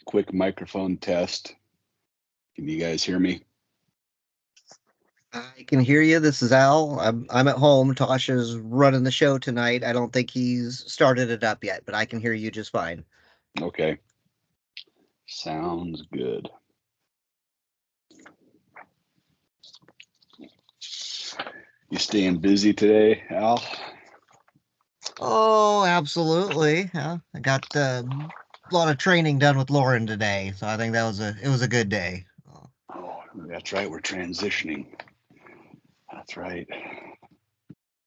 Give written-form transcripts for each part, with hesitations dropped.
quick microphone test. Can you guys hear me? I can hear you. This is Al. I'm at home. Tasha's running the show tonight. I don't think he's started it up yet, but I can hear you just fine. Okay. Sounds good. You staying busy today, Al? Oh, absolutely. Yeah, I got a lot of training done with Lauren today, so I think it was a good day. Oh, that's right. We're transitioning. That's right.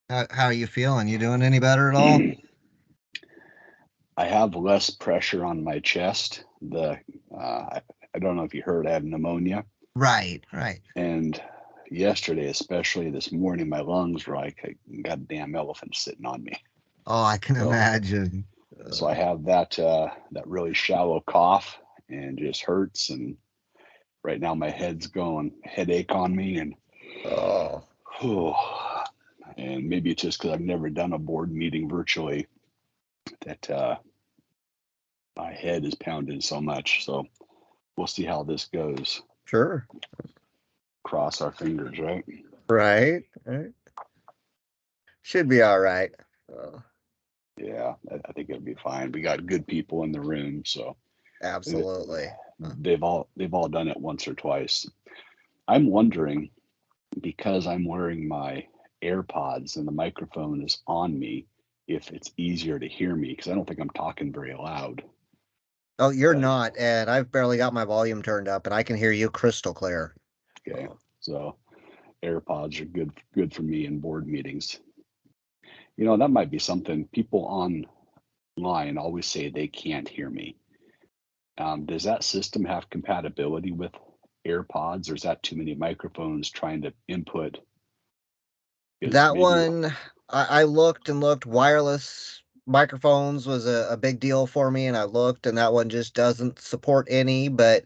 How are you feeling? You doing any better at all? I have less pressure on my chest. I don't know if you heard, I have pneumonia. Right. And yesterday, especially this morning, my lungs were like a goddamn elephant sitting on me. Oh, I can imagine. So I have that really shallow cough and just hurts. And right now my head's going headache on me, and Oh, and maybe it's just because I've never done a board meeting virtually that my head is pounding so much. So we'll see how this goes. sure. Cross our fingers, right? Right. Should be all right. Yeah, I think it'll be fine. We got good people in the room, so Absolutely. they've all done it once or twice. I'm wondering, because I'm wearing my AirPods and the microphone is on me, if it's easier to hear me, because I don't think I'm talking very loud. Oh, you're not, and I've barely got my volume turned up, and I can hear you crystal clear. Okay, so AirPods are good for me in board meetings. You know, that might be something people online always say they can't hear me. Does that system have compatibility with AirPods, or is that too many microphones trying to input? That one, I looked and looked. Wireless microphones was a big deal for me, and I looked, and that one just doesn't support any, but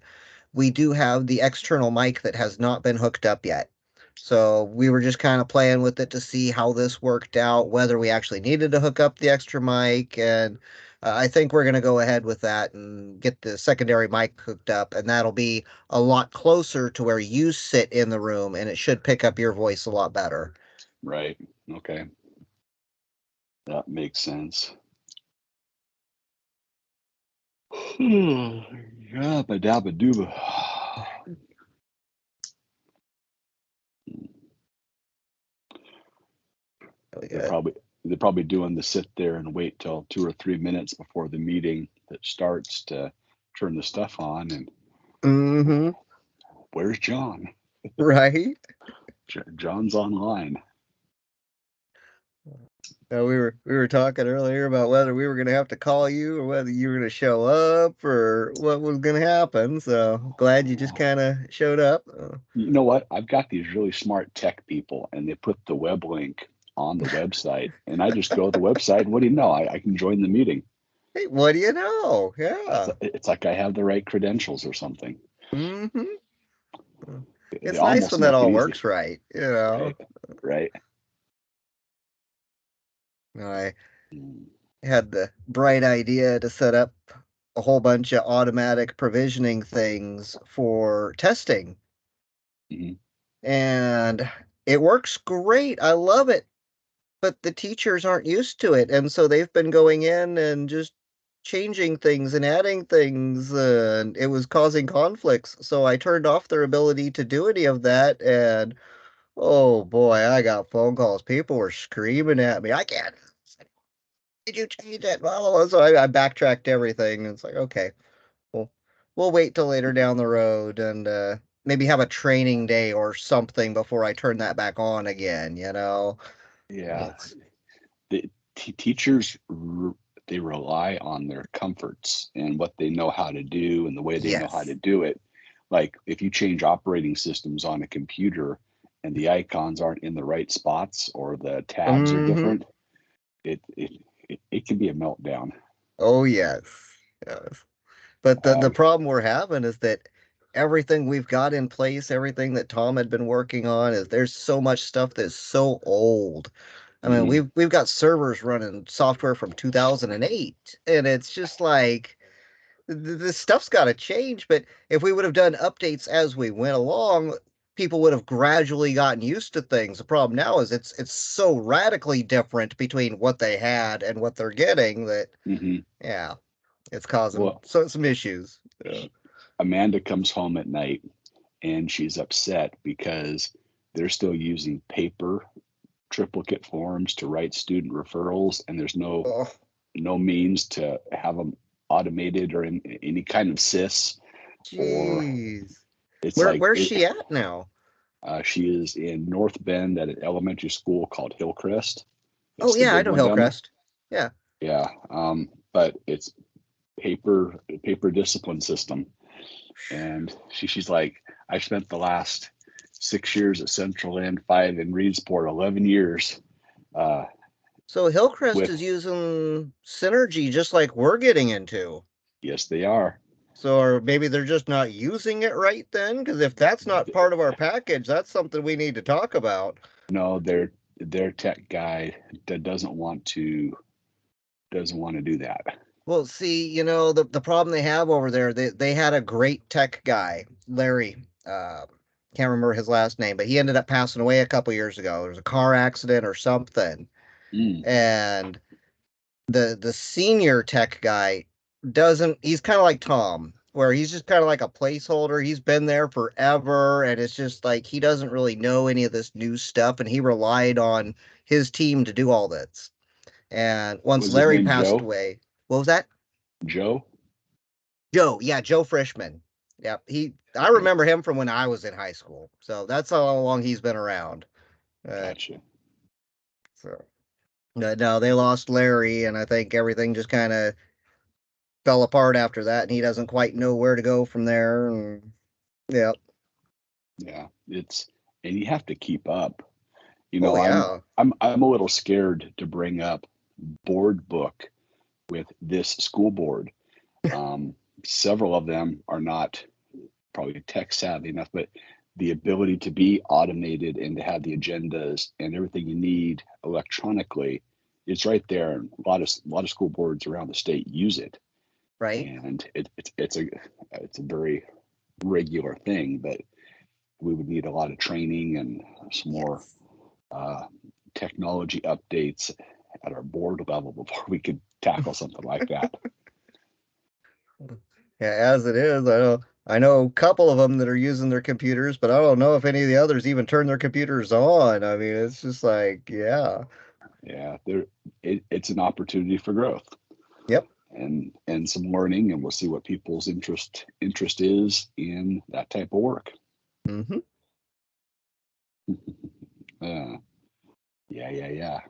we do have the external mic that has not been hooked up yet. So we were just kind of playing with it to see how this worked out, whether we actually needed to hook up the extra mic. And I think we're going to go ahead with that and get the secondary mic hooked up. And that'll be a lot closer to where you sit in the room, and it should pick up your voice a lot better. Right. Okay. That makes sense. Yabba dabba dooba. They're probably doing the sit there and wait till 2 or 3 minutes before the meeting that starts to turn the stuff on. And where's John? Right. John's online. We were talking earlier about whether we were going to have to call you or whether you were going to show up or what was going to happen. So glad you just kind of showed up. You know what? I've got these really smart tech people, and they put the web link on the website, and I just go to the website. What do you know? I can join the meeting. Hey, what do you know? Yeah. It's like I have the right credentials or something. It's nice when that all works right, you know. Right. I had the bright idea to set up a whole bunch of automatic provisioning things for testing. And it works great. I love it. But the teachers aren't used to it. And so they've been going in and just changing things and adding things. And it was causing conflicts. So I turned off their ability to do any of that. And oh boy, I got phone calls. People were screaming at me. I can't. Did you change it? Blah, blah, blah. So I backtracked everything. It's like, okay, well, we'll wait till later down the road and maybe have a training day or something before I turn that back on again, you know? Yeah. The teachers, they rely on their comforts and what they know how to do and the way they know how to do it. Like if you change operating systems on a computer and the icons aren't in the right spots or the tabs are different, it can be a meltdown. Oh yes. But the problem we're having is that everything we've got in place, everything that Tom had been working on, is there's so much stuff that's so old. I mean, we've got servers running software from 2008, and it's just like This stuff's got to change. But if we would have done updates as we went along, people would have gradually gotten used to things. The problem now is it's so radically different between what they had and what they're getting that, Hmm. yeah, it's causing Well, some issues. Yeah. Amanda comes home at night and she's upset because they're still using paper triplicate forms to write student referrals, and there's Oh, no means to have them automated or in any kind of sys, or jeez. it's like Where's she at now? she is in North Bend at an elementary school called Hillcrest. Oh It's the yeah, I big know one down there. Hillcrest. Yeah. Yeah. But it's paper discipline system. And she's like, I spent the last 6 years at Central End, 5 in Reedsport, 11 years. So Hillcrest With is using Synergy just like we're getting into. Yes, they are. So, or maybe they're just not using it right then? Because if that's not part of our package, that's something we need to talk about. No, their tech guy that doesn't want to do that. Well, see, the problem they have over there, they had a great tech guy, Larry. Can't remember his last name, but he ended up passing away a couple years ago. There was a car accident or something. Mm. And the senior tech guy doesn't he's kind of like Tom, where he's just kind of like a placeholder. He's been there forever, and it's just like he doesn't really know any of this new stuff, and he relied on his team to do all this. And once Was his Larry name passed Joe? away, what was that? Joe? Joe, yeah, Joe Frischman. Yeah, I Okay, remember him from when I was in high school, so that's how long he's been around. Uh, gotcha. so no, they lost Larry, and I think everything just kind of fell apart after that, and he doesn't quite know where to go from there. And yeah, Yeah, and you have to keep up. You oh know, I'm yeah, I'm a little scared to bring up board book with this school board. Um, Several of them are not probably tech savvy enough, but the ability to be automated and to have the agendas and everything you need electronically is right there. And a lot of school boards around the state use it, right. and it's a very regular thing. But we would need a lot of training and some more Yes. uh, technology updates at our board level before we could tackle something like that. Yeah, as it is, I know a couple of them that are using their computers, but I don't know if any of the others even turn their computers on. I mean, it's just like, yeah, Yeah, it's an opportunity for growth yep. and some learning, and we'll see what people's interest is in that type of work. Hmm. uh, yeah.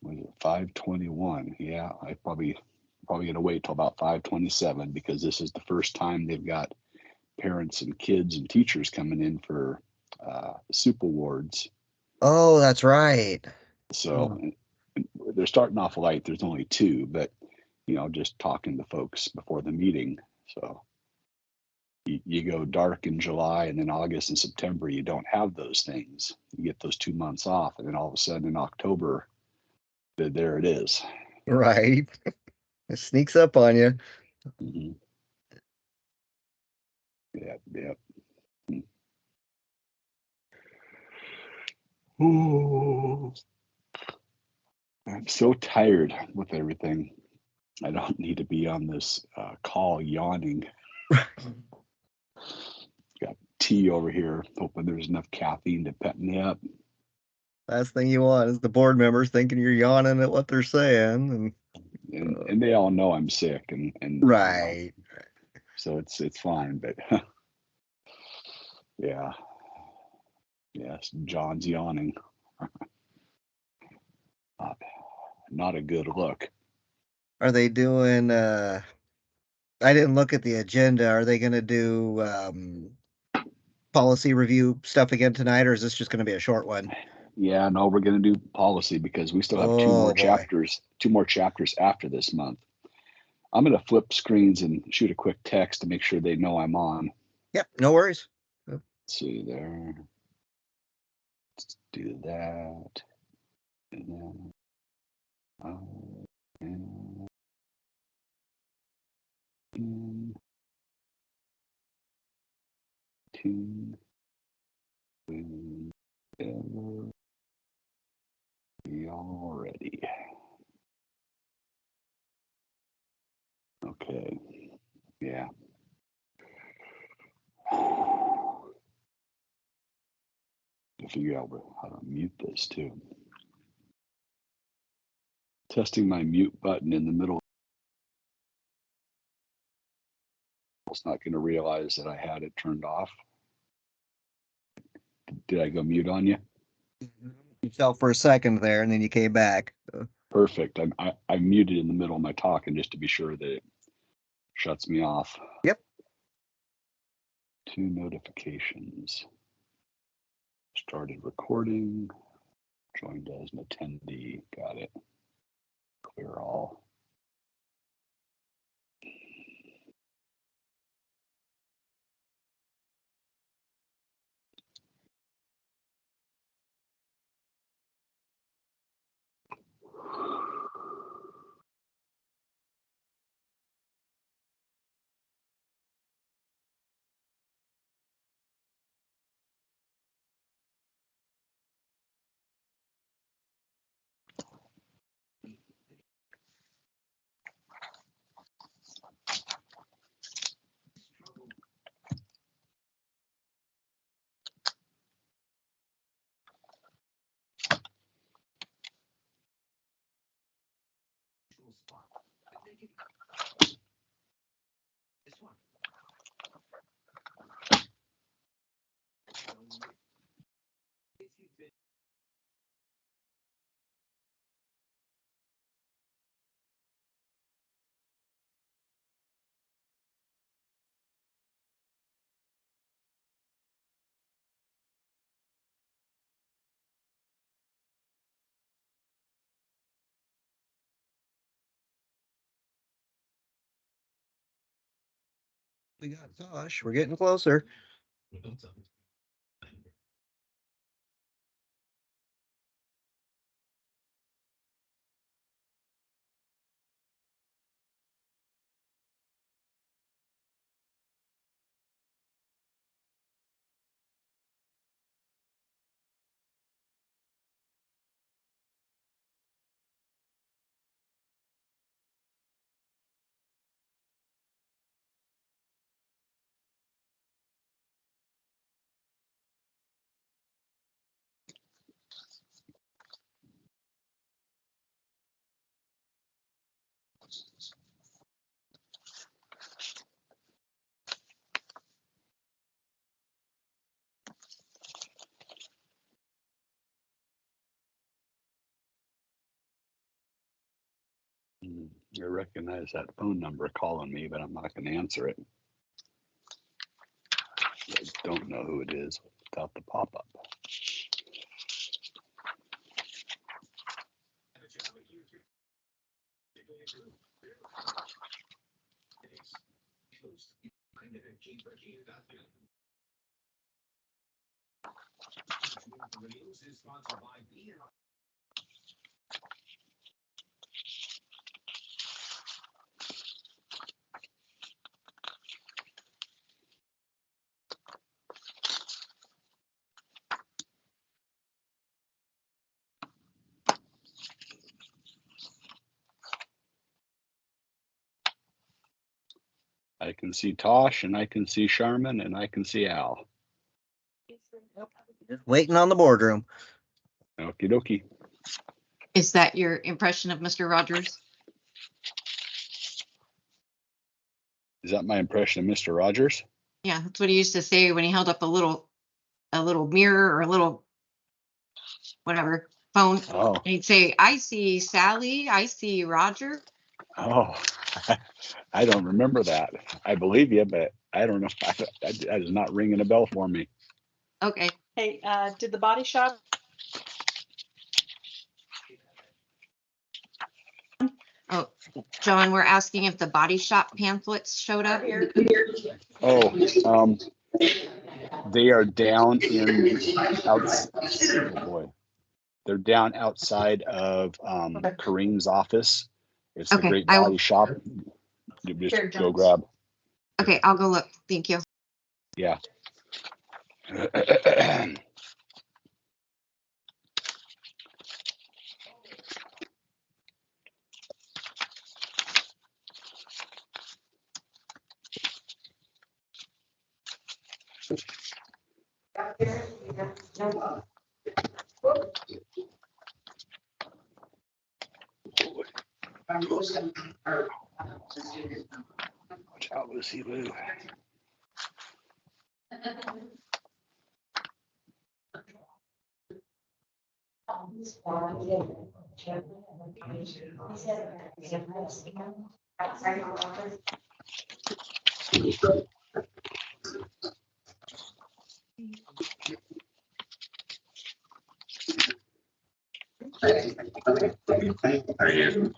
Was it 5:21? Yeah, I probably gonna wait till about 5:27 because this is the first time they've got parents and kids and teachers coming in for soup awards. Oh, that's right. So Oh, they're starting off light. There's only two, but just talking to folks before the meeting. So you go dark in July, and then August and September, you don't have those things. You get those 2 months off, and then all of a sudden in October, there it is. right. It sneaks up on you. Mm-hmm. Yep. Ooh, I'm so tired with everything. I don't need to be on this call yawning. Got tea over here, hoping there's enough caffeine to pep me up. Last thing you want is the board members thinking you're yawning at what they're saying, and And they all know I'm sick, and right. so it's fine. But yeah, yes, John's yawning. Not, not a good look. Are they doing I didn't look at the agenda. Are they going to do policy review stuff again tonight, or is this just going to be a short one? Yeah, no, we're going to do policy because we still have two more Oh boy. chapters, after this month. I'm going to flip screens and shoot a quick text to make sure they know I'm on. Yep, no worries. Let's see there. Let's do that. And then, and Tune whenever you're ready. Okay. Yeah. To figure out how to mute this too. Testing my mute button in the middle. It's not going to realize that I had it turned off. Did I go mute on you? Yourself for a second there, and then you came back. Perfect. I muted in the middle of my talking just to be sure that it shuts me off. Yep. 2 notifications. Started recording. Joined as an attendee. Got it. Clear all. We got Tosh. We're getting closer. I recognize that phone number calling me, but I'm not going to answer it. I don't know who it is without the pop-up. I can see Tosh, and I can see Sharman, and I can see Al. Just waiting on the boardroom. Okie dokie. Is that your impression of Mr. Rogers? Is that my impression of Mr. Rogers? Yeah, that's what he used to say when he held up a little mirror or a little whatever phone. Oh. And he'd say, "I see Sally, I see Roger." Oh, I don't remember that. I believe you, but I don't know. That is not ringing a bell for me. Okay. Hey, did the body shop? Oh, John, we're asking if the Body Shop pamphlets showed up. Oh, they are down in outside. Oh boy, they're down outside of Okay. Kareem's office. It's the Okay, Great I will- Body Shop. You just Here, go Jones. grab. Okay, I'll go look. Thank you. Yeah. Watch out, Lucy Lou. Are you?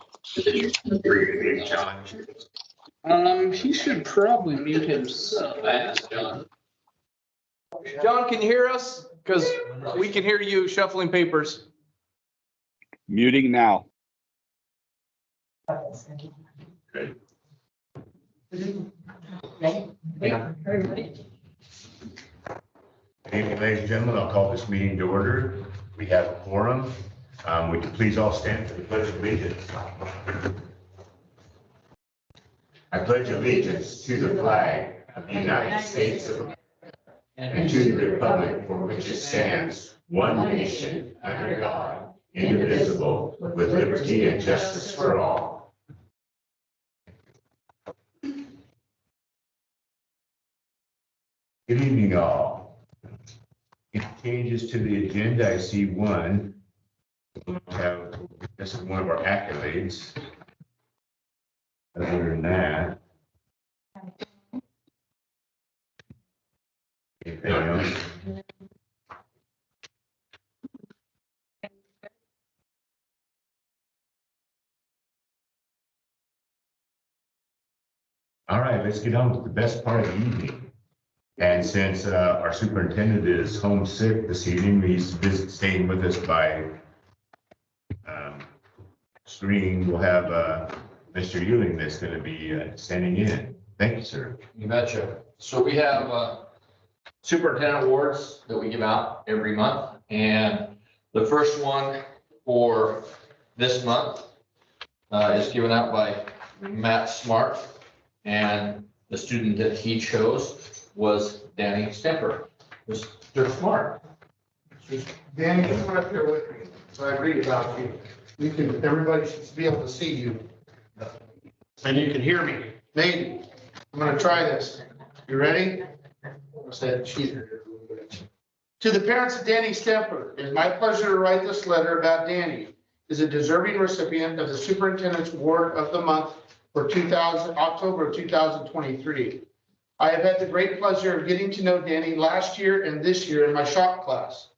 John? He should probably mute himself. I asked John. John, can you hear us? Because we can hear you shuffling papers. Muting now. Good. Good evening, ladies and gentlemen. I'll call this meeting to order. We have a quorum. Would you please all stand for the pledge of allegiance? I pledge allegiance to the flag of the United States of America and to the republic for which it stands, one nation, under God, indivisible, with liberty and justice for all. Good evening, all. Any changes to the agenda? I see one. This is one of our accolades. Other than that. Anything else? All right, let's get on to the best part of the evening. And since our superintendent is homesick this evening, he's staying with us by screen. We'll have Mr. Ewing that's going to be standing in. Thank you, sir. You betcha. So we have superintendent awards that we give out every month. And the first one for this month is given out by Matt Smart. And the student that he chose was Danny Stemper. Mr. Smart. Danny, come up here with me, so I read about you. You can, everybody should be able to see you. And you can hear me. Maybe. I'm gonna try this. You ready? What's that cheater? To the parents of Danny Stemper, it is my pleasure to write this letter about Danny. Is a deserving recipient of the Superintendent's Award of the Month for October of 2023. I have had the great pleasure of getting to know Danny last year and this year in my shop class.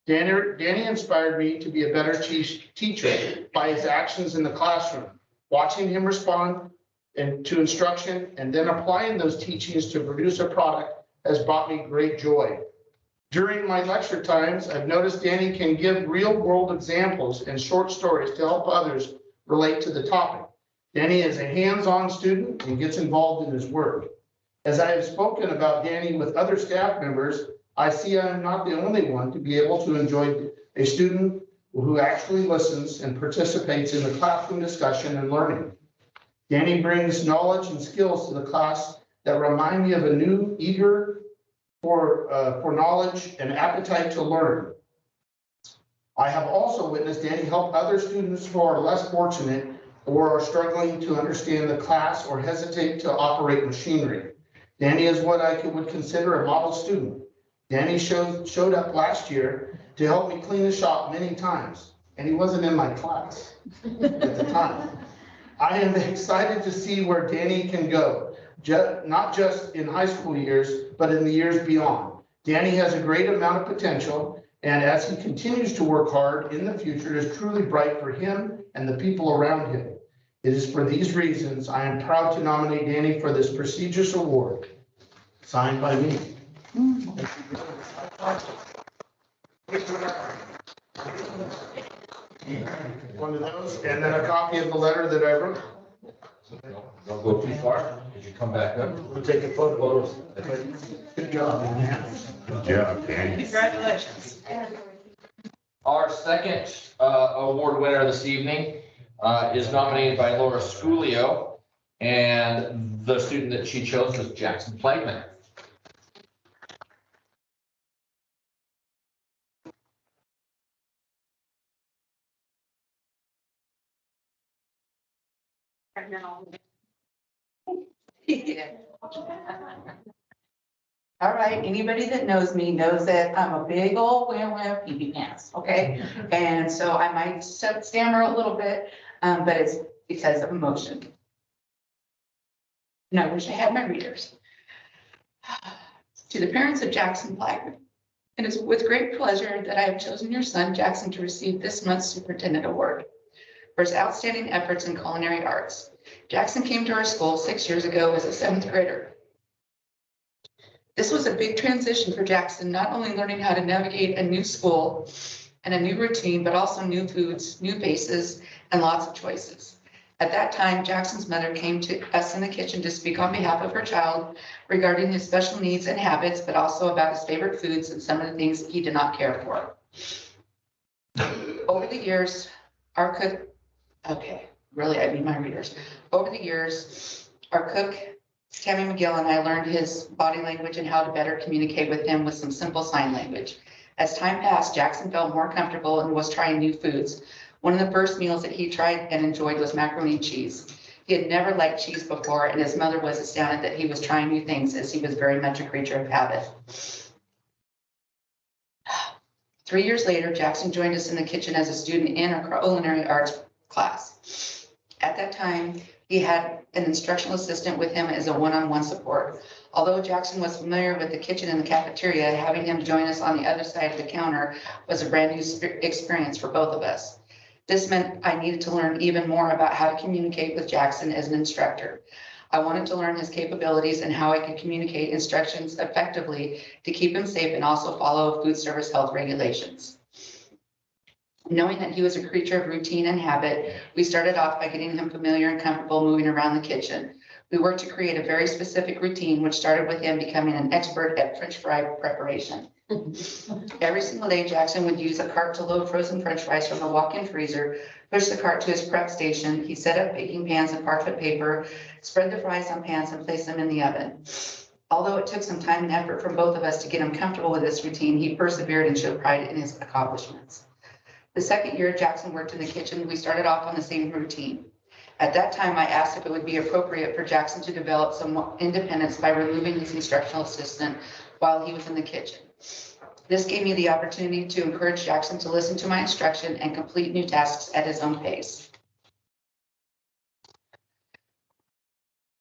Danny inspired me to be a better teacher by his actions in the classroom. Watching him respond to instruction and then applying those teachings to produce a product has brought me great joy. During my lecture times, I've noticed Danny can give real world examples and short stories to help others relate to the topic. Danny is a hands-on student and gets involved in his work. As I have spoken about Danny with other staff members, I see I am not the only one to be able to enjoy a student who actually listens and participates in the classroom discussion and learning. Danny brings knowledge and skills to the class that remind me of a new eager for knowledge and appetite to learn. I have also witnessed Danny help other students who are less fortunate or are struggling to understand the class or hesitate to operate machinery. Danny is what I would consider a model student. Danny showed up last year to help me clean the shop many times, and he wasn't in my class at the time. I am excited to see where Danny can go, not just in high school years, but in the years beyond. Danny has a great amount of potential, and as he continues to work hard in the future, it is truly bright for him and the people around him. It is for these reasons I am proud to nominate Danny for this prestigious award. Signed by me. One of those, and then a copy of the letter that I wrote. Don't go too far, as you come back up. We'll take a photo. Good job, man. Good job, Danny. Congratulations. Our second award winner this evening is nominated by Laura Sculio, and the student that she chose was Jackson Plagman. All right, anybody that knows me knows that I'm a big old wham pee pants, okay? And so I might stammer a little bit, but it's because of emotion. And I wish I had my readers. To the parents of Jackson Plagman, it is with great pleasure that I have chosen your son, Jackson, to receive this month's Superintendent Award for his outstanding efforts in culinary arts. Jackson came to our school 6 years ago as a 7th grader. This was a big transition for Jackson, not only learning how to navigate a new school and a new routine, but also new foods, new faces, and lots of choices. At that time, Jackson's mother came to us in the kitchen to speak on behalf of her child regarding his special needs and habits, but also about his favorite foods and some of the things he did not care for. Over the years, our cook, Over the years, our cook, Tammy McGill, and I learned his body language and how to better communicate with him with some simple sign language. As time passed, Jackson felt more comfortable and was trying new foods. One of the first meals that he tried and enjoyed was macaroni and cheese. He had never liked cheese before, and his mother was astounded that he was trying new things, as he was very much a creature of habit. 3 years later, Jackson joined us in the kitchen as a student in our culinary arts class. At that time, he had an instructional assistant with him as a one-on-one support. Although Jackson was familiar with the kitchen and the cafeteria, having him join us on the other side of the counter was a brand new experience for both of us. This meant I needed to learn even more about how to communicate with Jackson as an instructor. I wanted to learn his capabilities and how I could communicate instructions effectively to keep him safe and also follow food service health regulations. Knowing that he was a creature of routine and habit, we started off by getting him familiar and comfortable moving around the kitchen. We worked to create a very specific routine, which started with him becoming an expert at French fry preparation. Every single day, Jackson would use a cart to load frozen French fries from the walk-in freezer, push the cart to his prep station. He set up baking pans and parchment paper, spread the fries on pans, and place them in the oven. Although it took some time and effort from both of us to get him comfortable with this routine, he persevered and showed pride in his accomplishments. The second year Jackson worked in the kitchen, we started off on the same routine. At that time, I asked if it would be appropriate for Jackson to develop some independence by removing his instructional assistant while he was in the kitchen. This gave me the opportunity to encourage Jackson to listen to my instruction and complete new tasks at his own pace.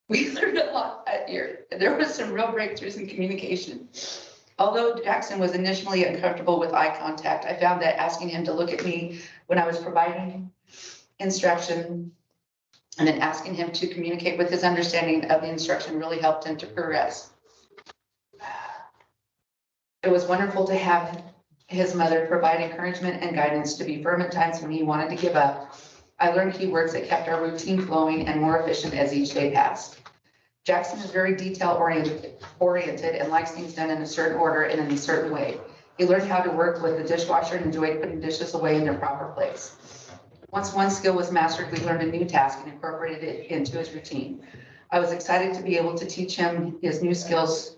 We learned a lot that year. There was some real breakthroughs in communication. Although Jackson was initially uncomfortable with eye contact, I found that asking him to look at me when I was providing instruction and then asking him to communicate with his understanding of the instruction really helped him to progress. It was wonderful to have his mother provide encouragement and guidance to be firm at times when he wanted to give up. I learned key words that kept our routine flowing and more efficient as each day passed. Jackson is very detail oriented and likes things done in a certain order and in a certain way. He learned how to work with the dishwasher and enjoyed putting dishes away in their proper place. Once one skill was mastered, we learned a new task and incorporated it into his routine. I was excited to be able to teach him his new skills.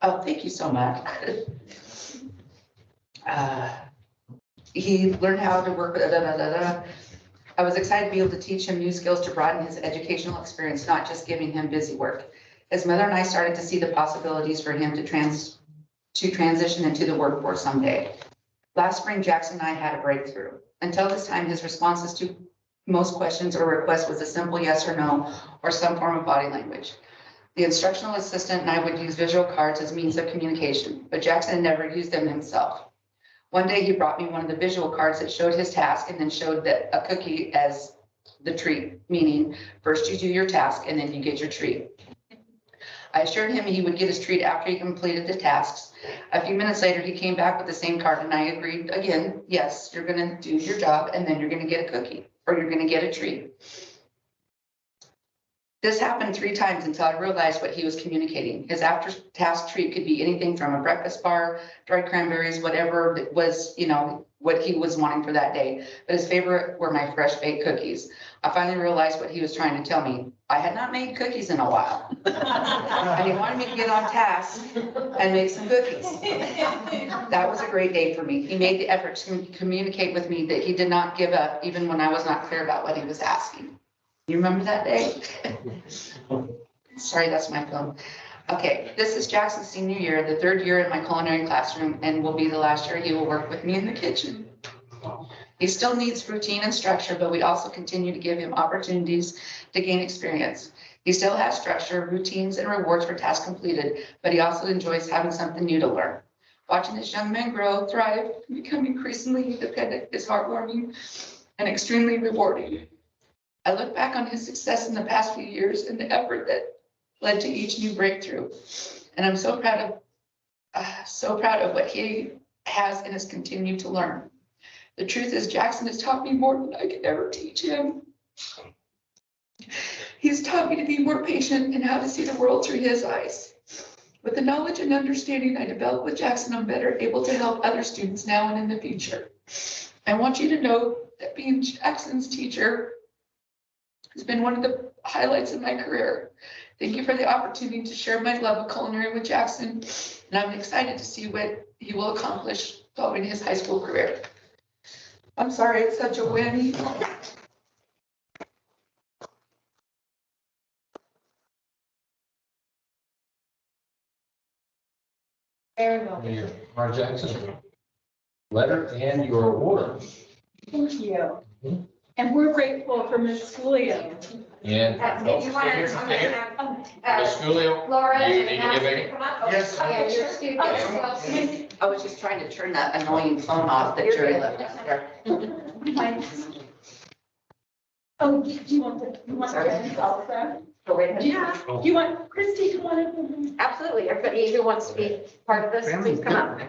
Oh, thank you so much. He learned how to work with I was excited to be able to teach him new skills to broaden his educational experience, not just giving him busy work. His mother and I started to see the possibilities for him to transition into the workforce someday. Last spring, Jackson and I had a breakthrough. Until this time, his responses to most questions or requests was a simple yes or no, or some form of body language. The instructional assistant and I would use visual cards as means of communication, but Jackson never used them himself. One day he brought me one of the visual cards that showed his task and then showed that a cookie as the treat, meaning first you do your task and then you get your treat. I assured him he would get his treat after he completed the tasks. A few minutes later, he came back with the same card and I agreed again, yes, you're gonna do your job and then you're gonna get a cookie or you're gonna get a treat. This happened 3 times until I realized what he was communicating. His after-task treat could be anything from a breakfast bar, dried cranberries, whatever it was, you know, what he was wanting for that day. But his favorite were my fresh baked cookies. I finally realized what he was trying to tell me. I had not made cookies in a while. And he wanted me to get on task and make some cookies. That was a great day for me. He made the effort to communicate with me that he did not give up even when I was not clear about what he was asking. You remember that day? Sorry, that's my phone. Okay, this is Jackson's senior year, the 3rd year in my culinary classroom, and will be the last year he will work with me in the kitchen. He still needs routine and structure, but we also continue to give him opportunities to gain experience. He still has structure, routines, and rewards for tasks completed, but he also enjoys having something new to learn. Watching this young man grow, thrive, and become increasingly independent is heartwarming and extremely rewarding. I look back on his success in the past few years and the effort that led to each new breakthrough. And I'm so proud of what he has and has continued to learn. The truth is, Jackson has taught me more than I could ever teach him. He's taught me to be more patient and how to see the world through his eyes. With the knowledge and understanding I developed with Jackson, I'm better able to help other students now and in the future. I want you to know that being Jackson's teacher has been one of the highlights of my career. Thank you for the opportunity to share my love of culinary with Jackson, and I'm excited to see what he will accomplish following his high school career. I'm sorry, it's such a whammy. There you go. Mark Jackson. Letter and your award. Thank you. And we're grateful for Ms. Sculio. And. If you want to, Ms. Sculio, Laura. you need to give any? Yes. Yeah, your students. I was just trying to turn that annoying phone off that Jerry left out there. Oh, do you want to call them? Go right ahead. Yeah. Do you want Christy to want to? Absolutely. Everybody who wants to be part of this, please come up.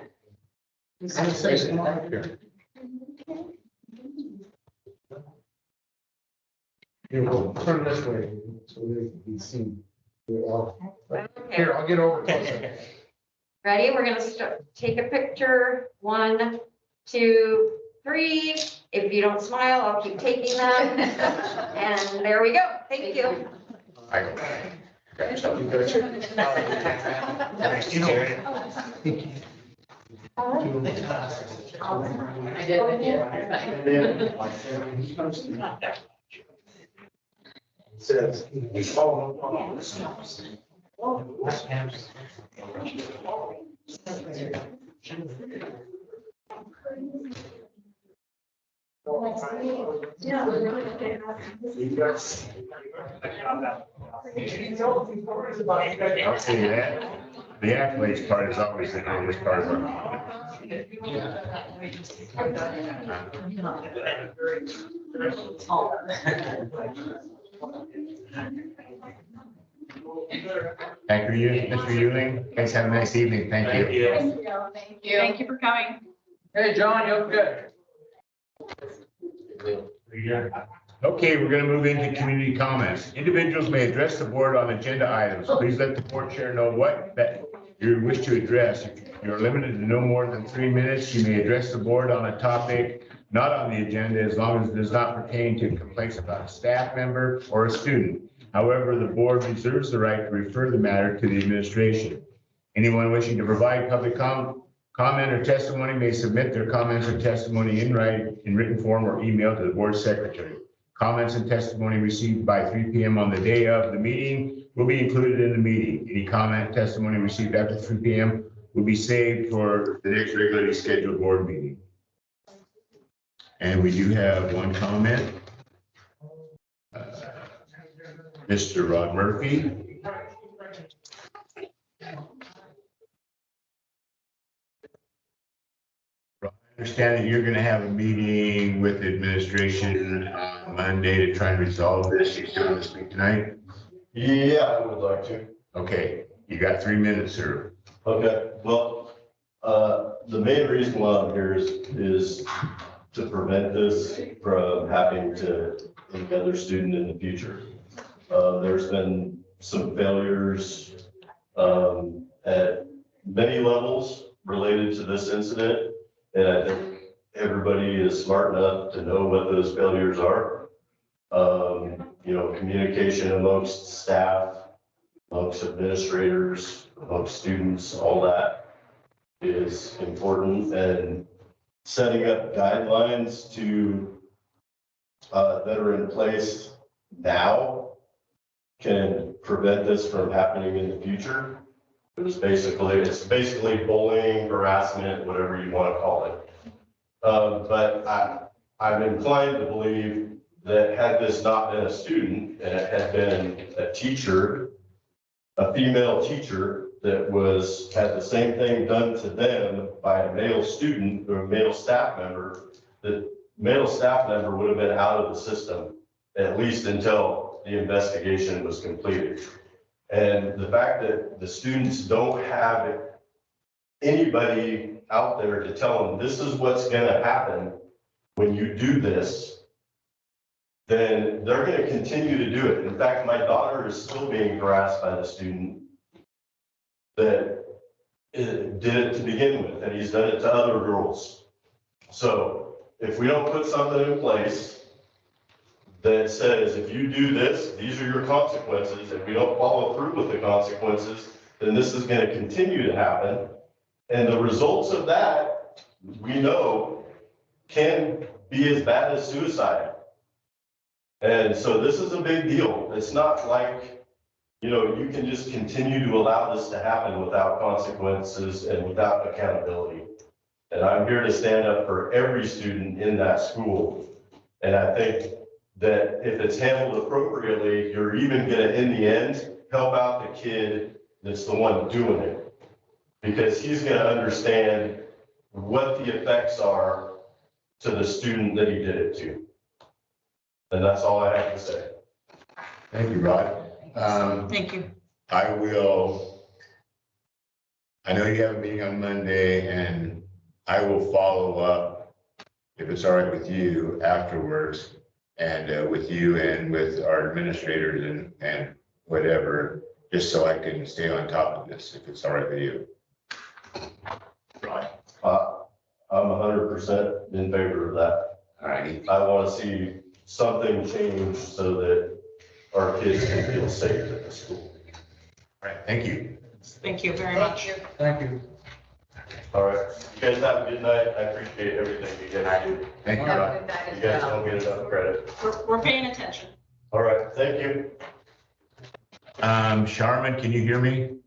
Here, we'll turn this way so they can be seen. Here, I'll get over closer. Ready? We're going to take a picture. 1, 2, 3. If you don't smile, I'll keep taking them. And there we go. Thank you. Says. I'll say that. The accolades part is always the hardest part. Thank you, Mr. Euling. Guys, have a nice evening. Thank you. Thank you. Thank you for coming. Hey, John, you look good. Okay, we're gonna move into community comments. Individuals may address the board on agenda items. Please let the board chair know what that you wish to address. If you're limited to no more than 3 minutes, you may address the board on a topic not on the agenda as long as it does not pertain to complaints about a staff member or a student. However, the board reserves the right to refer the matter to the administration. Anyone wishing to provide public comment or testimony may submit their comments or testimony in written form or email to the board secretary. Comments and testimony received by 3 p.m. on the day of the meeting will be included in the meeting. Any comment testimony received after 3 p.m. will be saved for the next regularly scheduled board meeting. And we do have one comment. Mr. Rod Murphy. I understand that you're going to have a meeting with the administration on Monday to try and resolve this. You still want to speak tonight? Yeah, I would like to. Okay, you got 3 minutes, sir. Okay, well, the main reason why I'm here is to prevent this from happening to any other student in the future. There's been some failures at many levels related to this incident. And I think everybody is smart enough to know what those failures are. Communication amongst staff, amongst administrators, amongst students, all that is important. And setting up guidelines that are in place now can prevent this from happening in the future. It's basically bullying, harassment, whatever you want to call it. But I'm inclined to believe that had this not been a student and it had been a teacher, a female teacher that had the same thing done to them by a male student or a male staff member, the male staff member would have been out of the system, at least until the investigation was completed. And the fact that the students don't have anybody out there to tell them this is what's going to happen when you do this, then they're going to continue to do it. In fact, my daughter is still being harassed by the student that did it to begin with, and he's done it to other girls. So if we don't put something in place that says, if you do this, these are your consequences, and we don't follow through with the consequences, then this is going to continue to happen. And the results of that, we know, can be as bad as suicide. And so this is a big deal. It's not like, you can just continue to allow this to happen without consequences and without accountability. And I'm here to stand up for every student in that school. And I think that if it's handled appropriately, you're even going to, in the end, help out the kid that's the one doing it. Because he's going to understand what the effects are to the student that he did it to. And that's all I have to say. Thank you, Rod. Thank you. I know you have a meeting on Monday, and I will follow up, if it's all right with you, afterwards, and with you and with our administrators and whatever, just so I can stay on top of this, if it's all right with you. Right. I'm 100% in favor of that. All right. I want to see something change so that our kids can feel safe at the school. All right, thank you. Thank you very much. Thank you. All right, you guys have a good night. I appreciate everything you guys do. Thank you, Rod. You guys don't get enough credit. We're paying attention. All right, thank you. Sharman, can you hear me?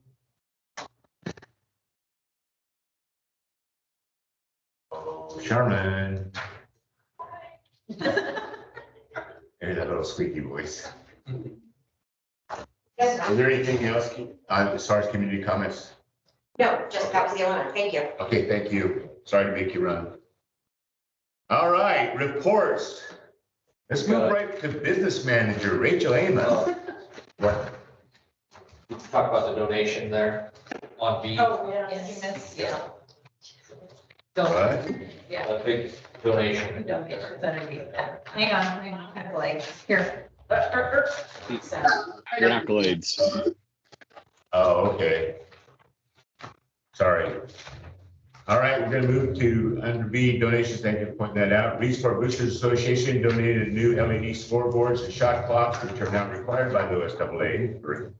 Sharman. There's that little squeaky voice. Yes, Is there anything else as far as community comments? no, just that was the only one. Thank you. Okay, thank you. Sorry to make you run. All right, reports. Let's move right to business manager, Rachel Amos. What? Talk about the donation there on B. Oh, yes, you missed, yeah. What? A big donation. Hang on, like, here. Your accolades. Oh, okay. Sorry. All right, we're gonna move to under B, donations. Thank you for pointing that out. Reesport Boosters Association donated new LED scoreboards and shot clocks, which are now required by the OSAA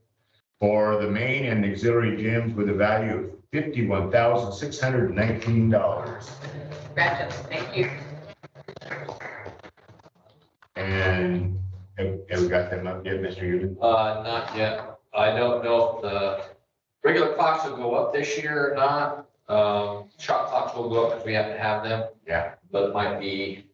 for the main and auxiliary gyms with a value of $51,619. Congratulations, thank you. And have we got them up yet, Mr. Euban? Not yet. I don't know if the regular clocks will go up this year or not. Shot clocks will go up because we have to have them. Yeah. But it might be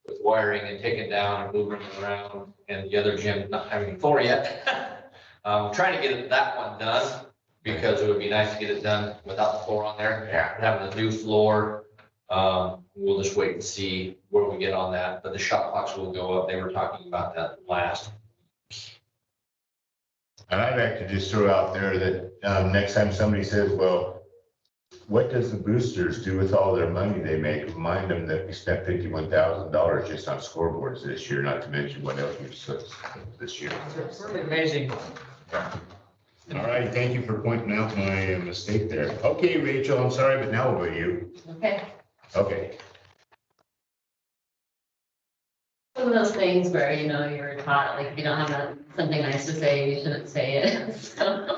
with wiring and taking down and moving them around, and the other gym not having a floor yet. Trying to get that one done because it would be nice to get it done without the floor on there. Yeah. Having a new floor, we'll just wait and see where we get on that, but the shot clocks will go up. They were talking about that last. And I'd like to just throw out there that next time somebody says, well, what does the boosters do with all their money they make? Remind them that we spent $51,000 just on scoreboards this year, not to mention what else we've spent this year. It's really amazing. All right, thank you for pointing out my mistake there. Okay, Rachel, I'm sorry, but now what about you? Okay. Okay. Some of those things where, you know, you're taught, like, if you don't have something nice to say, you shouldn't say it. So.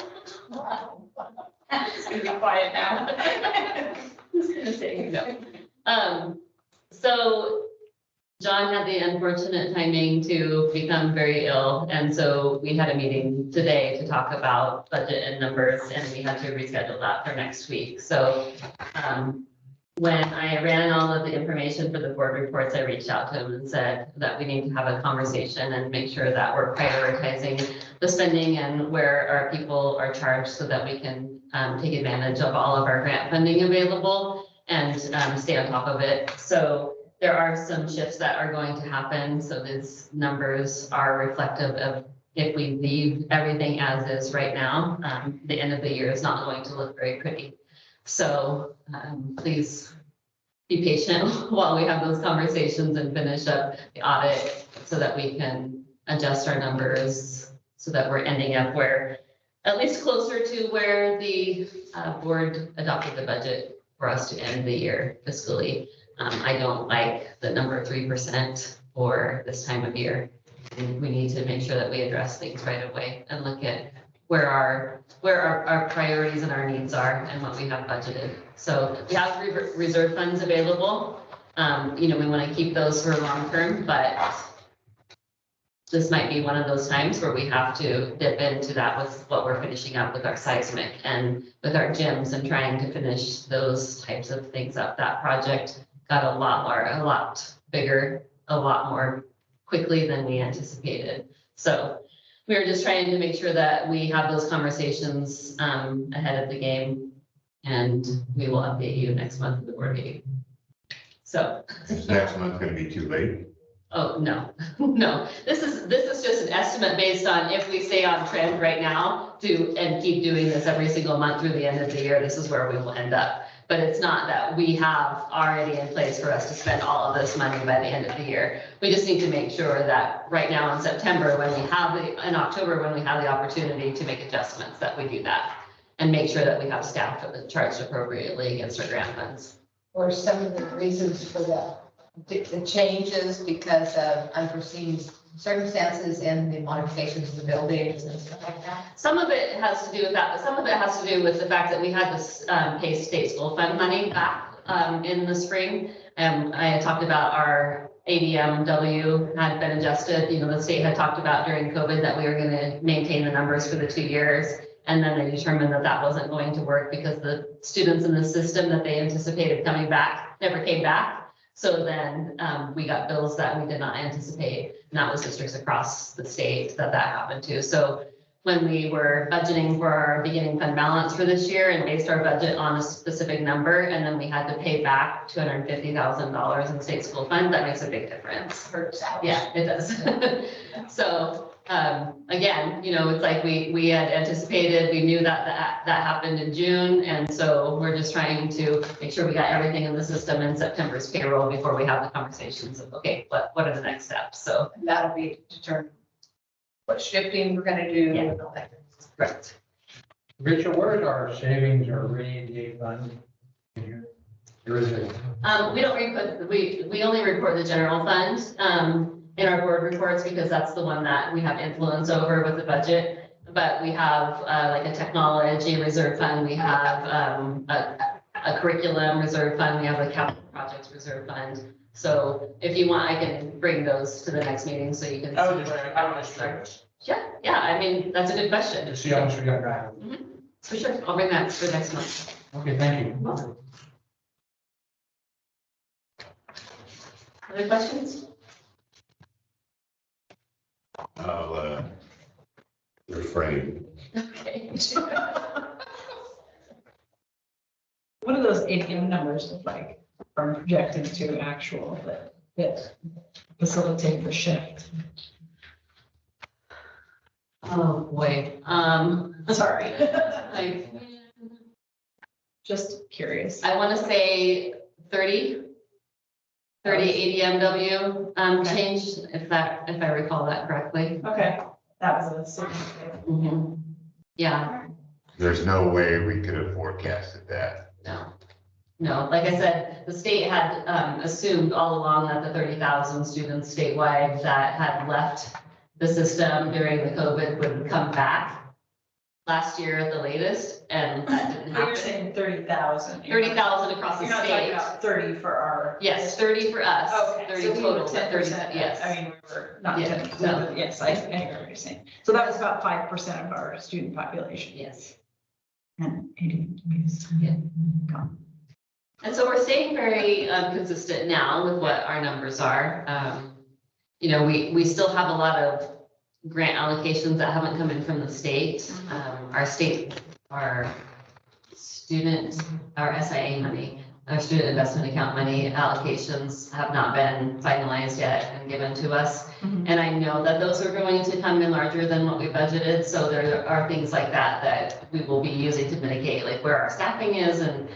I'm just gonna be quiet now. Just gonna say, no. So John had the unfortunate timing to become very ill, and so we had a meeting today to talk about budget and numbers, and we had to reschedule that for next week. So when I ran all of the information for the board reports, I reached out to him and said that we need to have a conversation and make sure that we're prioritizing the spending and where our people are charged so that we can take advantage of all of our grant funding available and stay on top of it. So there are some shifts that are going to happen. So these numbers are reflective of if we leave everything as is right now, the end of the year is not going to look very pretty. So please be patient while we have those conversations and finish up the audit so that we can adjust our numbers so that we're ending up where at least closer to where the board adopted the budget for us to end the year fiscally. I don't like the number 3% for this time of year. And we need to make sure that we address things right away and look at where our priorities and our needs are and what we have budgeted. So we have reserve funds available. You know, we want to keep those for long term, but this might be one of those times where we have to dip into that with what we're finishing up with our seismic and with our gyms and trying to finish those types of things up. That project got a lot bigger, a lot more quickly than we anticipated. So we are just trying to make sure that we have those conversations ahead of the game, and we will update you next month at the board meeting. So Is next month going to be too late? oh, no, no. This is just an estimate based on if we stay on trend right now and keep doing this every single month through the end of the year, this is where we will end up. But it's not that we have already in place for us to spend all of this money by the end of the year. We just need to make sure that right now in September, in October, when we have the opportunity to make adjustments, that we do that and make sure that we have staff that are charged appropriately against our grant funds. Or some of the reasons for the changes because of unforeseen circumstances and the modifications of the buildings and stuff like that? Some of it has to do with that, but some of it has to do with the fact that we had this Pace State School Fund money back in the spring. I had talked about our ADMW had been adjusted. You know, the state had talked about during COVID that we were going to maintain the numbers for the 2 years. And then they determined that that wasn't going to work because the students in the system that they anticipated coming back never came back. So then we got bills that we did not anticipate, and that was districts across the state that happened to. So when we were budgeting for our beginning fund balance for this year and based our budget on a specific number, and then we had to pay back $250,000 in state school fund, that makes a big difference. Yeah, it does. So again, you know, it's like we had anticipated, we knew that happened in June. And so we're just trying to make sure we got everything in the system in September's payroll before we have the conversations of, okay, what are the next steps? So that'll be determined what shifting we're gonna do and all that. Correct. Rachel, where's our savings or rainy day fund? There is it. We don't report, we only report the general fund in our board reports because that's the one that we have influence over with the budget. But we have like a technology reserve fund, we have a curriculum reserve fund, we have a capital projects reserve fund. So if you want, I can bring those to the next meeting so you can. I was just curious. Yeah, I mean, that's a good question. To see how much we got back. For sure, I'll bring that for next month. Okay, thank you. Other questions? I'll refrain. Okay. What do those ATM numbers look like from projected to actual that facilitate the shift? Oh, boy. Sorry. Like, Just curious. I want to say 30 ADMW changed, if I recall that correctly. Okay, that was a significant. Mhm. Yeah, There's no way we could have forecasted that. no, like I said, the state had assumed all along that the 30,000 students statewide that had left the system during the COVID would come back last year at the latest, and that didn't You're happen. saying 30,000. 30,000 across the You're not talking state. about 30 for our. Yes, 30 for us, Okay. 30 so we were total, but 30, 10%. yes. I mean, we were not Yeah, 10, no. but yes, I hear what you're saying. So that was about 5% of our student population. Yes. And 80. Yeah. And so we're staying very consistent now with what our numbers are. You know, we still have a lot of grant allocations that haven't come in from the state. Our SIA money, our student investment account money allocations have not been finalized yet and given to us. And I know that those are going to come in larger than what we budgeted. So there are things like that we will be using to mitigate, like where our staffing is and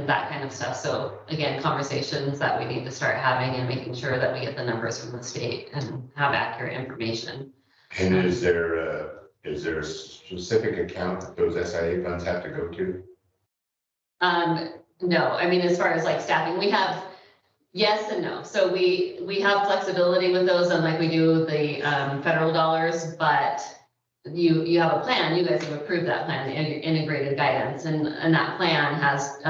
that kind of stuff. So again, conversations that we need to start having and making sure that we get the numbers from the state and have accurate information. And is there a specific account that those SIA funds have to go to? No, I mean, as far as like staffing, we have yes and no. So we have flexibility with those, unlike we do the federal dollars, but you have a plan, you guys have approved that plan, the integrated guidance, and that plan has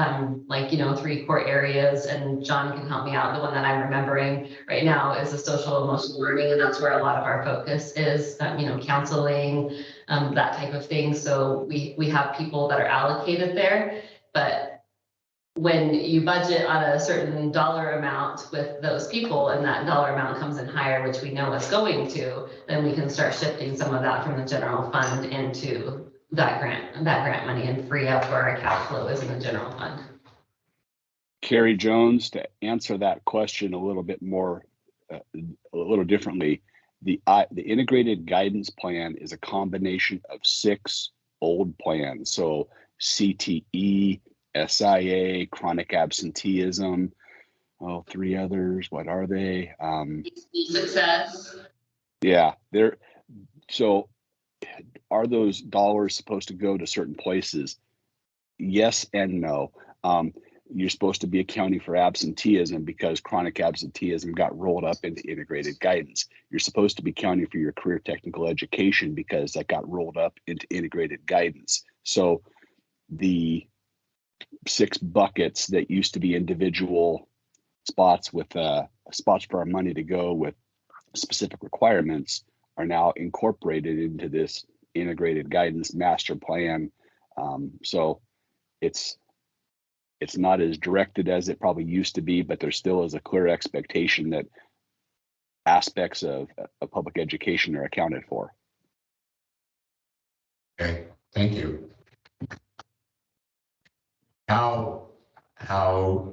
like, you know, 3 core areas, and John can help me out. The one that I'm remembering right now is the social emotional learning, and that's where a lot of our focus is, you know, counseling, that type of thing. So we have people that are allocated there, but when you budget on a certain dollar amount with those people and that dollar amount comes in higher, which we know it's going to, then we can start shifting some of that from the general fund into that grant money and free up where our cash flow is in the general fund. Carrie Jones, to answer that question a little bit more, a little differently, the integrated guidance plan is a combination of 6 old plans. So CTE, SIA, chronic absenteeism, 3 others. What are they? Success. Yeah, so are those dollars supposed to go to certain places? Yes and no. You're supposed to be accounting for absenteeism because chronic absenteeism got rolled up into integrated guidance. You're supposed to be accounting for your career technical education because that got rolled up into integrated guidance. So the 6 buckets that used to be individual spots with spots for our money to go with specific requirements are now incorporated into this integrated guidance master plan. So it's not as directed as it probably used to be, but there still is a clear expectation that aspects of public education are accounted for. Okay, thank you. How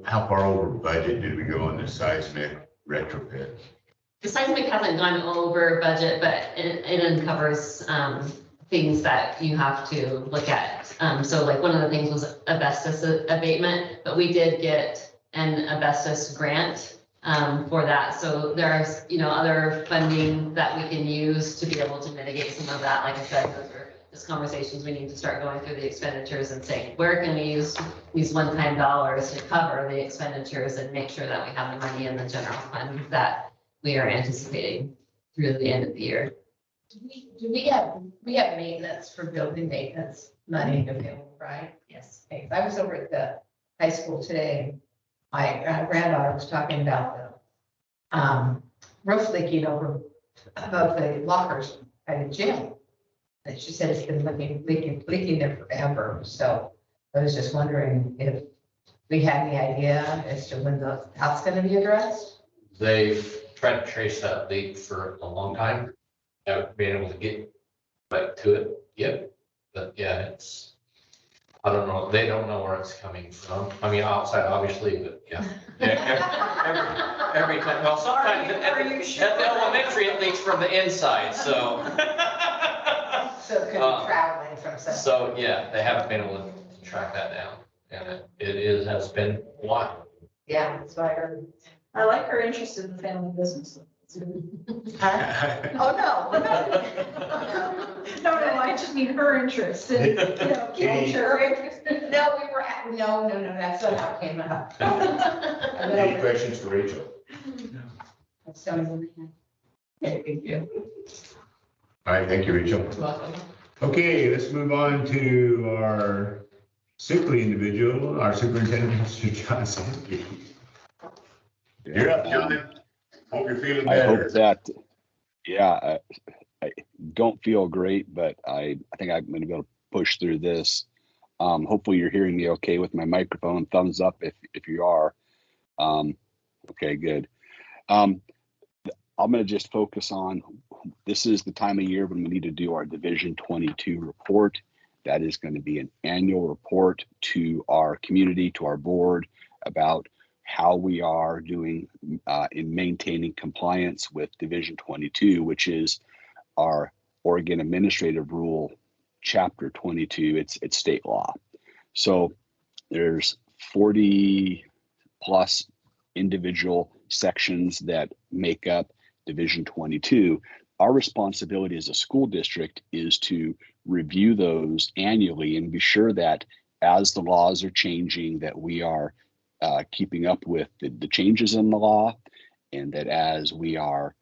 far over budget did we go on the seismic retrofit? The seismic hasn't gone over budget, but it uncovers things that you have to look at. So like one of the things was asbestos abatement, but we did get an asbestos grant for that. So there's, you know, other funding that we can use to be able to mitigate some of that. Like I said, those are just conversations we need to start going through the expenditures and saying, where can we use these one-time dollars to cover the expenditures and make sure that we have the money in the general fund that we are anticipating through the end of the year. We have maintenance for building maintenance money available, right? Yes. Okay, I was over at the high school today. My granddaughter was talking about the roof leaking over above the lockers at the gym. And she said it's been leaking there forever. So I was just wondering if we had any idea as to when that's going to be addressed. They've tried to trace that leak for a long time. Haven't been able to get back to it yet. But yeah, it's, I don't know, they don't know where it's coming from. I mean, outside obviously, but yeah. Every time, well, sometimes at the elementary, it leaks from the inside, so. So it could be traveling from somewhere. So, yeah, they haven't been able to track that down. And it has been a while. Yeah, that's what I heard. I like her interest in the family business. Oh, no. No, I just mean her interest in, you know, keeping Her her. interest. No, we were, no, that's not how it came up. Any questions for Rachel? That's the only one I had. Thank you. All right, thank you, Rachel. Okay, let's move on to our sickly individual, our superintendent, Mr. Johnson. You're up, John. Hope you're feeling I better. hope that, yeah, I don't feel great, but I think I'm going to be able to push through this. Hopefully you're hearing me okay with my microphone. Thumbs up if you are. Okay, good. I'm going to just focus on, this is the time of year when we need to do our Division 22 report. That is going to be an annual report to our community, to our board, about how we are doing in maintaining compliance with Division 22, which is our Oregon Administrative Rule, Chapter 22. It's state law. So there's 40 plus individual sections that make up Division 22. Our responsibility as a school district is to review those annually and be sure that as the laws are changing, that we are keeping up with the changes in the law, and that as we are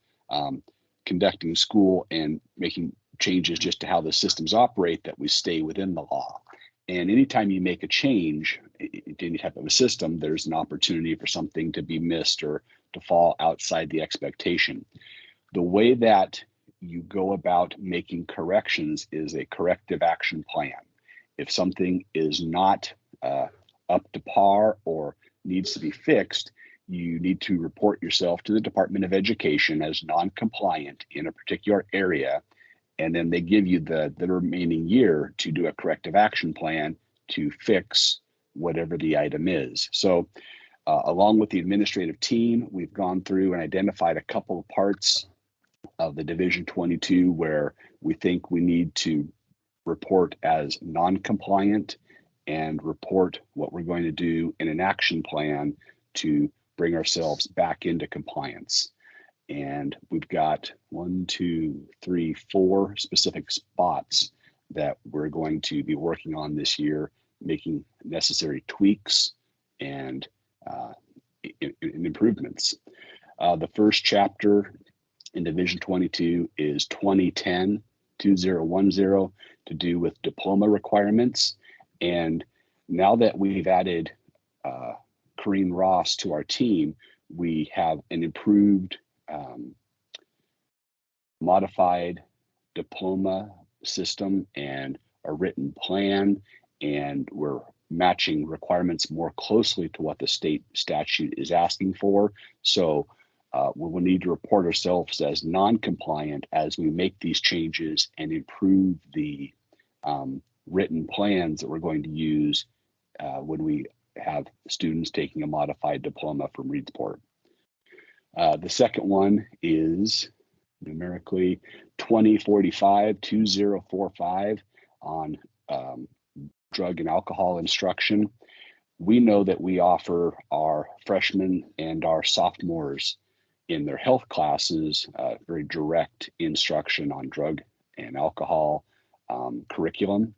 conducting school and making changes just to how the systems operate, that we stay within the law. And anytime you make a change in any type of a system, there's an opportunity for something to be missed or to fall outside the expectation. The way that you go about making corrections is a corrective action plan. If something is not up to par or needs to be fixed, you need to report yourself to the Department of Education as non-compliant in a particular area, and then they give you the remaining year to do a corrective action plan to fix whatever the item is. So along with the administrative team, we've gone through and identified a couple of parts of the Division 22 where we think we need to report as non-compliant and report what we're going to do in an action plan to bring ourselves back into compliance. And we've got 1, 2, 3, 4 specific spots that we're going to be working on this year, making necessary tweaks and improvements. The first chapter in Division 22 is 2010-2010 to do with diploma requirements. And now that we've added Corrine Ross to our team, we have an improved modified diploma system and a written plan, and we're matching requirements more closely to what the state statute is asking for. So we will need to report ourselves as non-compliant as we make these changes and improve the written plans that we're going to use when we have students taking a modified diploma from Reedsport. The second one is numerically 2045-2045 on drug and alcohol instruction. We know that we offer our freshmen and our sophomores in their health classes very direct instruction on drug and alcohol curriculum.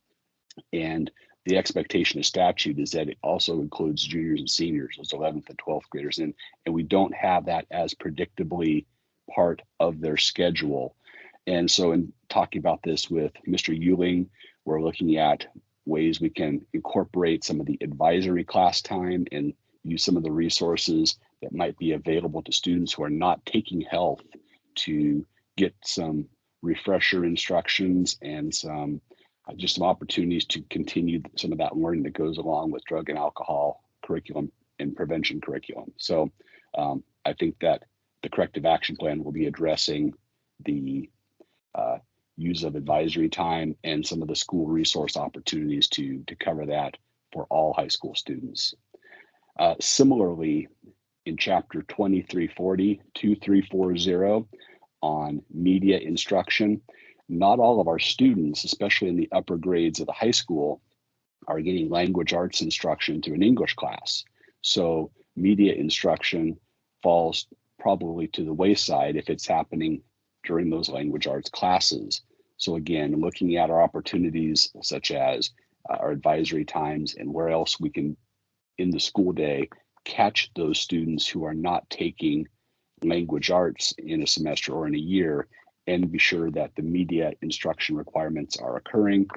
And the expectation of statute is that it also includes juniors and seniors, those 11th and 12th graders, and we don't have that as predictably part of their schedule. And so in talking about this with Mr. Euling, we're looking at ways we can incorporate some of the advisory class time and use some of the resources that might be available to students who are not taking health to get some refresher instructions and some just some opportunities to continue some of that learning that goes along with drug and alcohol curriculum and prevention curriculum. So I think that the corrective action plan will be addressing the use of advisory time and some of the school resource opportunities to cover that for all high school students. Similarly, in chapter 2340-2340 on media instruction, not all of our students, especially in the upper grades of the high school, are getting language arts instruction through an English class. So media instruction falls probably to the wayside if it's happening during those language arts classes. So again, looking at our opportunities such as our advisory times and where else we can in the school day catch those students who are not taking language arts in a semester or in a year, and be sure that the media instruction requirements are occurring.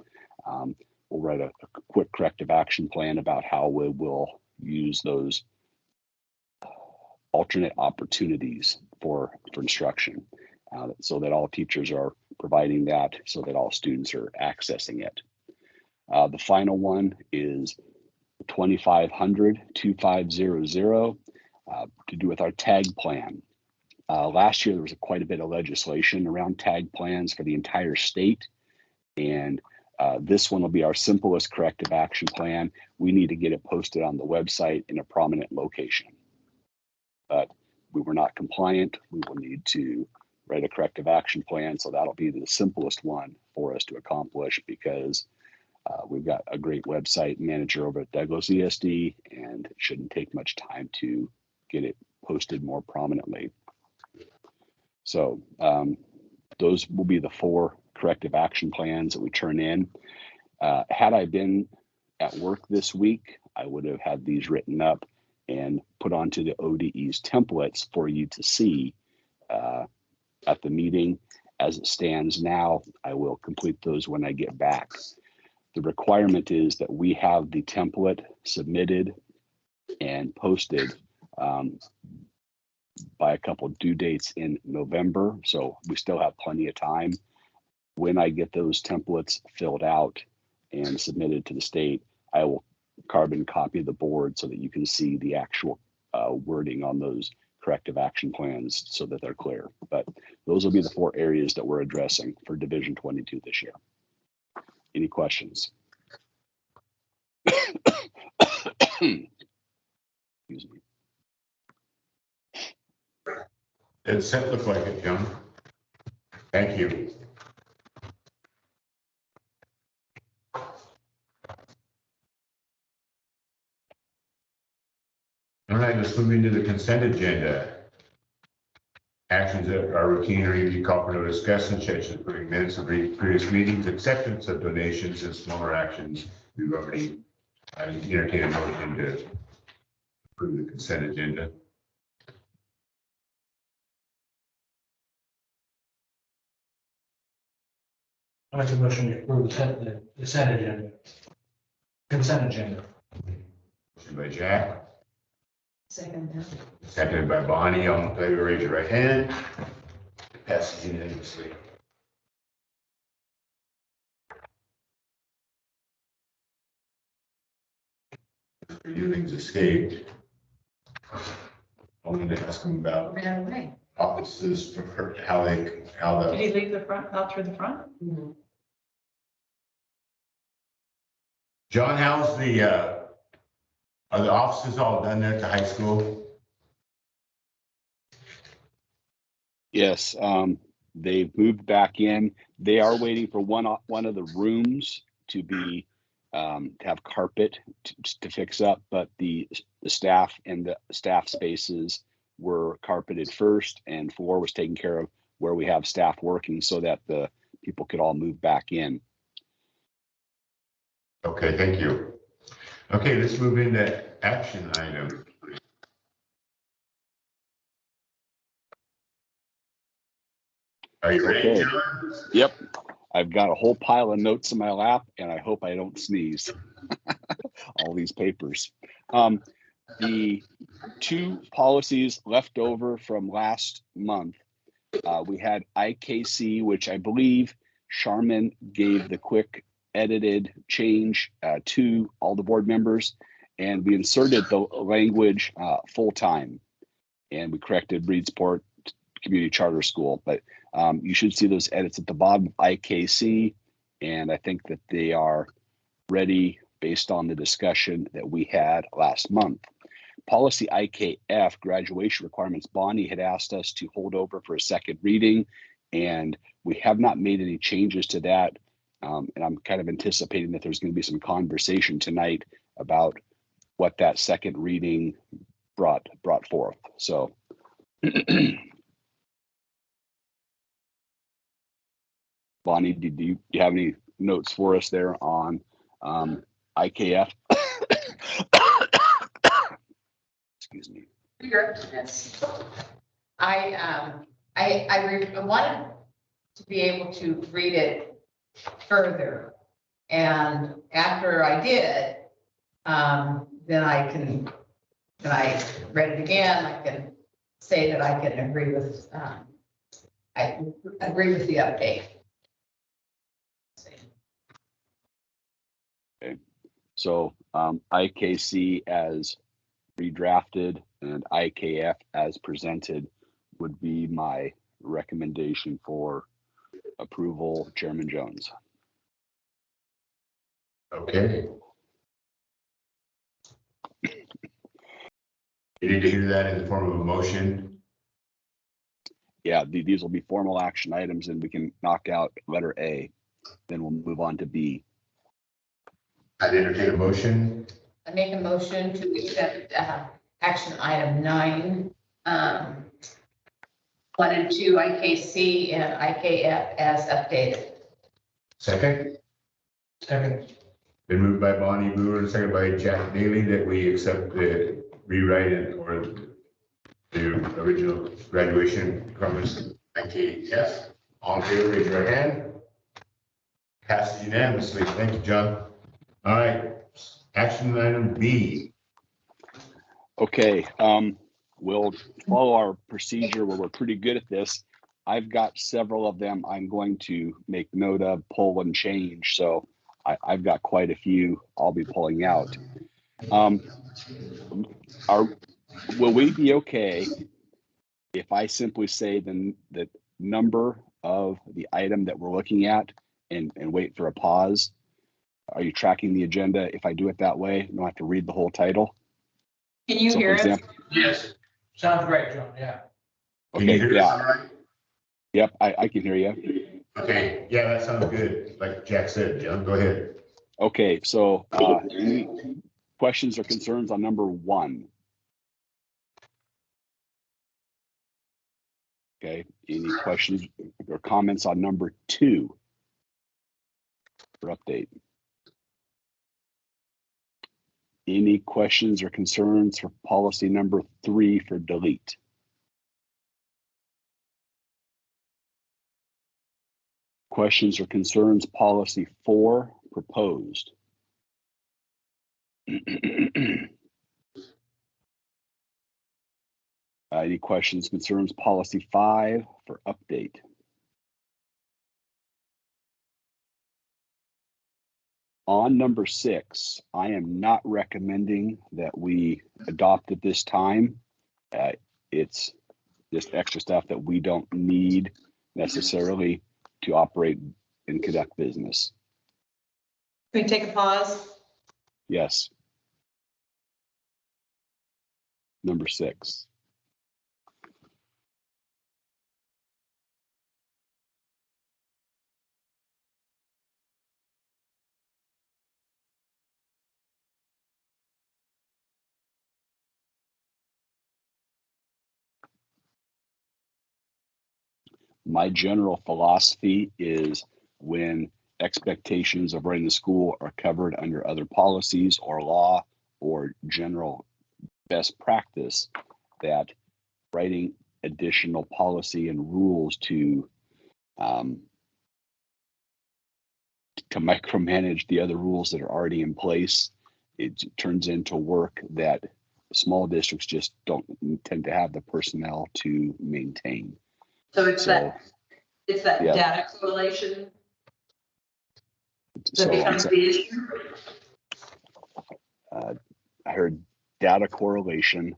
We'll write a quick corrective action plan about how we will use those alternate opportunities for instruction, so that all teachers are providing that, so that all students are accessing it. The final one is 2500-2500 to do with our tag plan. Last year, there was quite a bit of legislation around tag plans for the entire state. And this one will be our simplest corrective action plan. We need to get it posted on the website in a prominent location. But we were not compliant. We will need to write a corrective action plan. So that'll be the simplest one for us to accomplish, because we've got a great website manager over at Douglas ESD, and it shouldn't take much time to get it posted more prominently. So those will be the 4 corrective action plans that we turn in. Had I been at work this week, I would have had these written up and put onto the ODE's templates for you to see at the meeting. As it stands now, I will complete those when I get back. The requirement is that we have the template submitted and posted by a couple of due dates in November. So we still have plenty of time. When I get those templates filled out and submitted to the state, I will carbon copy the board so that you can see the actual wording on those corrective action plans so that they're clear. But those will be the 4 areas that we're addressing for Division 22 this year. Any questions? Excuse me. It looks like it, John. Thank you. All right, let's move into the consent agenda. Actions that are routine or review, call for no discussion, changes, approving minutes of previous meetings, acceptance of donations, and smaller actions. We've already entertained a motion to approve the consent agenda. I make a motion to approve the consent agenda. Consent agenda. Motion by Jack, Second. seconded by Bonnie. All in favor, raise your right hand. Passes unanimously. A few things escaped. I wanted to ask him about Ran away. offices for how Did the, he leave the front, out through the front? John, how's are the offices all done there at the high school? Yes, they've moved back in. They are waiting for one of the rooms to be to have carpet to fix up, but the staff and the staff spaces were carpeted first, and 4 was taken care of where we have staff working so that the people could all move back in. Okay, thank you. Okay, let's move into action items. Are you ready, Okay. John? Yep. I've got a whole pile of notes in my lap, and I hope I don't sneeze. All these papers. The 2 policies left over from last month, we had IKC, which I believe Charmin gave the quick edited change to all the board members, and we inserted the language full-time, and we corrected Breedsport Community Charter School. But you should see those edits at the bottom of IKC, and I think that they are ready based on the discussion that we had last month. Policy IKF, graduation requirements, Bonnie had asked us to hold over for a second reading, and we have not made any changes to that. And I'm kind of anticipating that there's going to be some conversation tonight about what that second reading brought forth. So Bonnie, do you have any notes for us there on IKF? Excuse me. Yes. I wanted to be able to read it further. And after I did, then when I read it again, I can say that I can agree with, I agree with the update. Okay. So IKC as redrafted and IKF as presented would be my recommendation for approval, Chairman Jones. Okay. You need to hear that in the form of a motion. Yeah, these will be formal action items and we can knock out letter A. Then we'll move on to B. I'd entertain a motion. I make a motion to accept action item 9, 1 and 2 IKC and IKF as updated. Second. Second. Been moved by Bonnie Brewer and seconded by Jack Daly that we accept the rewrite or the original graduation requirements. IKF. All in favor, raise your hand. Passes unanimously. Thank you, John. All right. Action item B. Okay, we'll follow our procedure where we're pretty good at this. I've got several of them I'm going to make note of, pull and change. So I've got quite a few I'll be pulling out. Will we be okay if I simply say the number of the item that we're looking at and wait for a pause? Are you tracking the agenda? If I do it that way, you don't have to read the whole title. Can you hear us? Yes. Sounds great, John. Yeah. Okay, Can you hear us all right? Yep, I can hear you. Okay, yeah, that sounds good. Like Jack said, John, go ahead. Okay, so any questions or concerns on number 1? Okay, any questions or comments on number 2 for update? Any questions or concerns for policy number 3 for delete? Questions or concerns policy 4 proposed? Any questions, concerns policy 5 for update? On number 6, I am not recommending that we adopt at this time. It's just extra stuff that we don't need necessarily to operate and conduct business. Can we take a pause? Yes. Number 6. My general philosophy is when expectations of running the school are covered under other policies or law or general best practice, that writing additional policy and rules to micromanage the other rules that are already in place, it turns into work that small districts just don't tend to have the personnel to maintain. So it's that yeah. data correlation that So becomes the issue? I heard data correlation.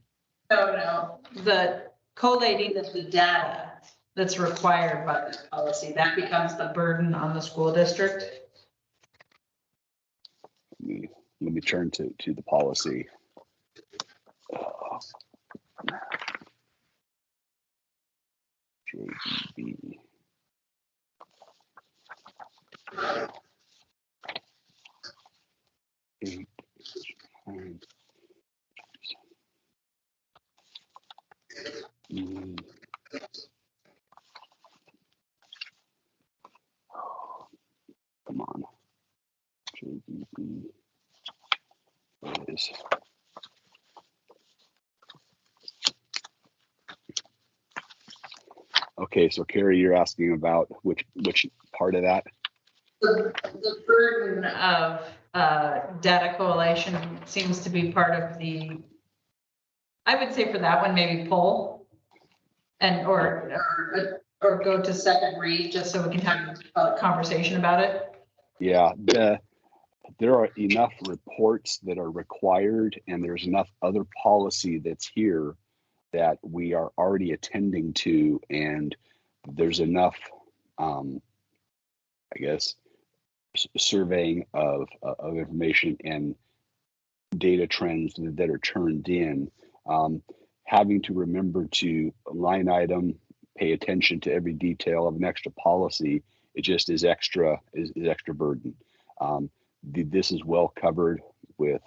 No, the collating of the data that's required by the policy, that becomes the burden on the school district. Let me turn to the policy. JB. Mm. Come on. JBB. There it is. Okay, so Carrie, you're asking about which part of that? The burden of data collation seems to be part of the, I would say for that one, maybe pull and or go to second read, just so we can have a conversation about it. Yeah, there are enough reports that are required, and there's enough other policy that's here that we are already attending to, and there's enough, I guess, surveying of information and data trends that are turned in. Having to remember to line item, pay attention to every detail of an extra policy, it just is extra burden. This is well covered with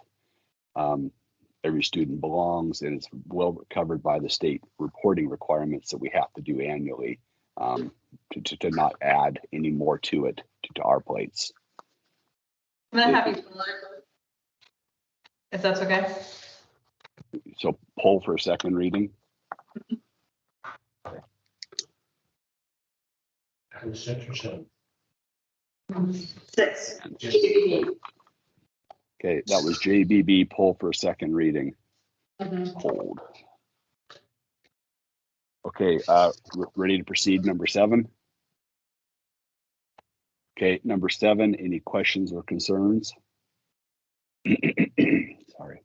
Every Student Belongs, and it's well covered by the state reporting requirements that we have to do annually, to not add any more to it, to our plates. I'm gonna have you pull it, if that's okay. So poll for a second reading. Six or seven. 6. Okay, that was JBB, poll for a second reading. Mhm. Hold. Okay, ready to proceed, number 7? Okay, number 7, any questions or concerns? Sorry.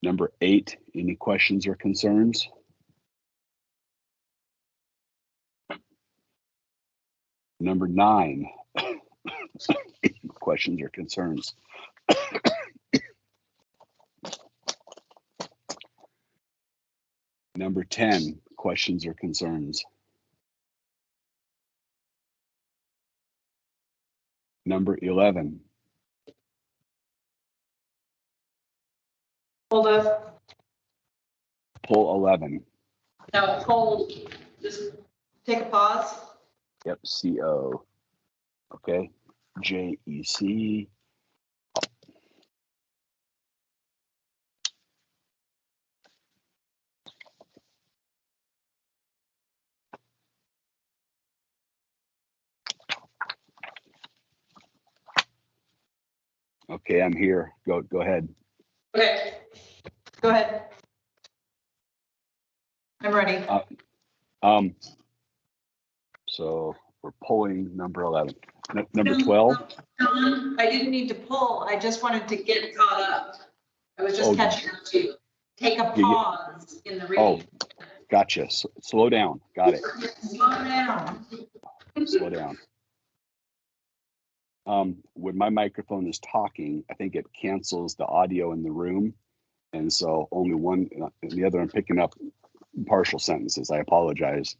Number 8, any questions or concerns? Number 9, questions or concerns? Number 10, questions or concerns? Number 11. Hold up. Poll 11. Now hold, just take a pause. Yep, CO. Okay, JEC. Okay, I'm here. Go ahead. Okay, go ahead. I'm ready. So we're pulling number 11. Number 12. John, I didn't need to pull. I just wanted to get caught up. I was just catching up to you. Take a pause in the reading. Oh, gotcha. Slow down. Got it. Slow down. Slow down. When my microphone is talking, I think it cancels the audio in the room. And so only one, and the other I'm picking up partial sentences. I apologize.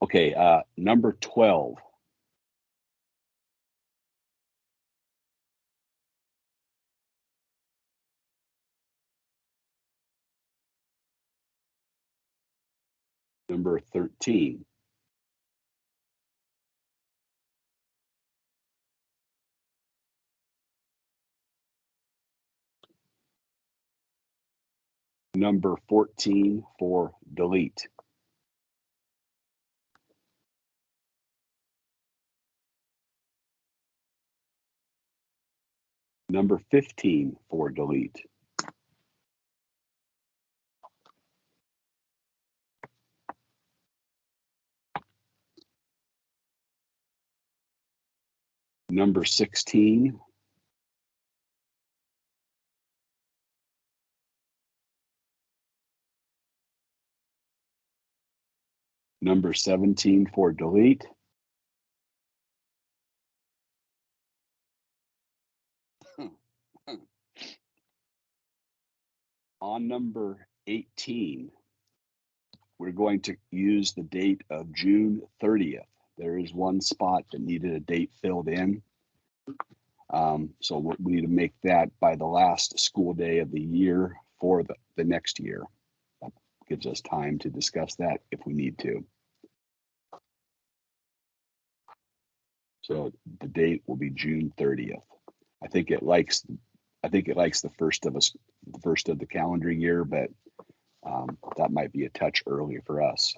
Okay, number 12. Number 13. Number 14 for delete. Number 15 for delete. Number 16. Number 17 for delete. On number 18, we're going to use the date of June 30th. There is one spot that needed a date filled in. So we need to make that by the last school day of the year for the next year. That gives us time to discuss that if we need to. So the date will be June 30th. I think it likes the first of the calendar year, but that might be a touch early for us.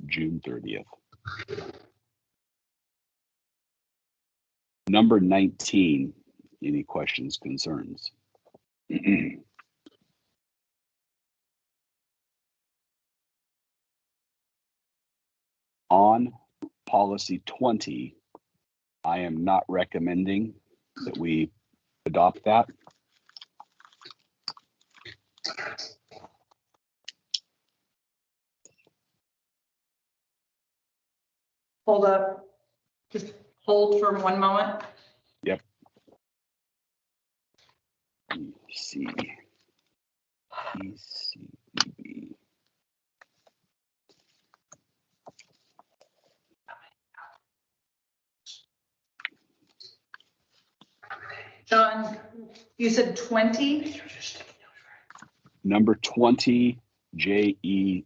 June 30th. Number 19, any questions, concerns? On policy 20, I am not recommending that we adopt that. Hold up. Just hold for 1 moment. Yep. ECEB. John, you said 20? Number 20, JECBB,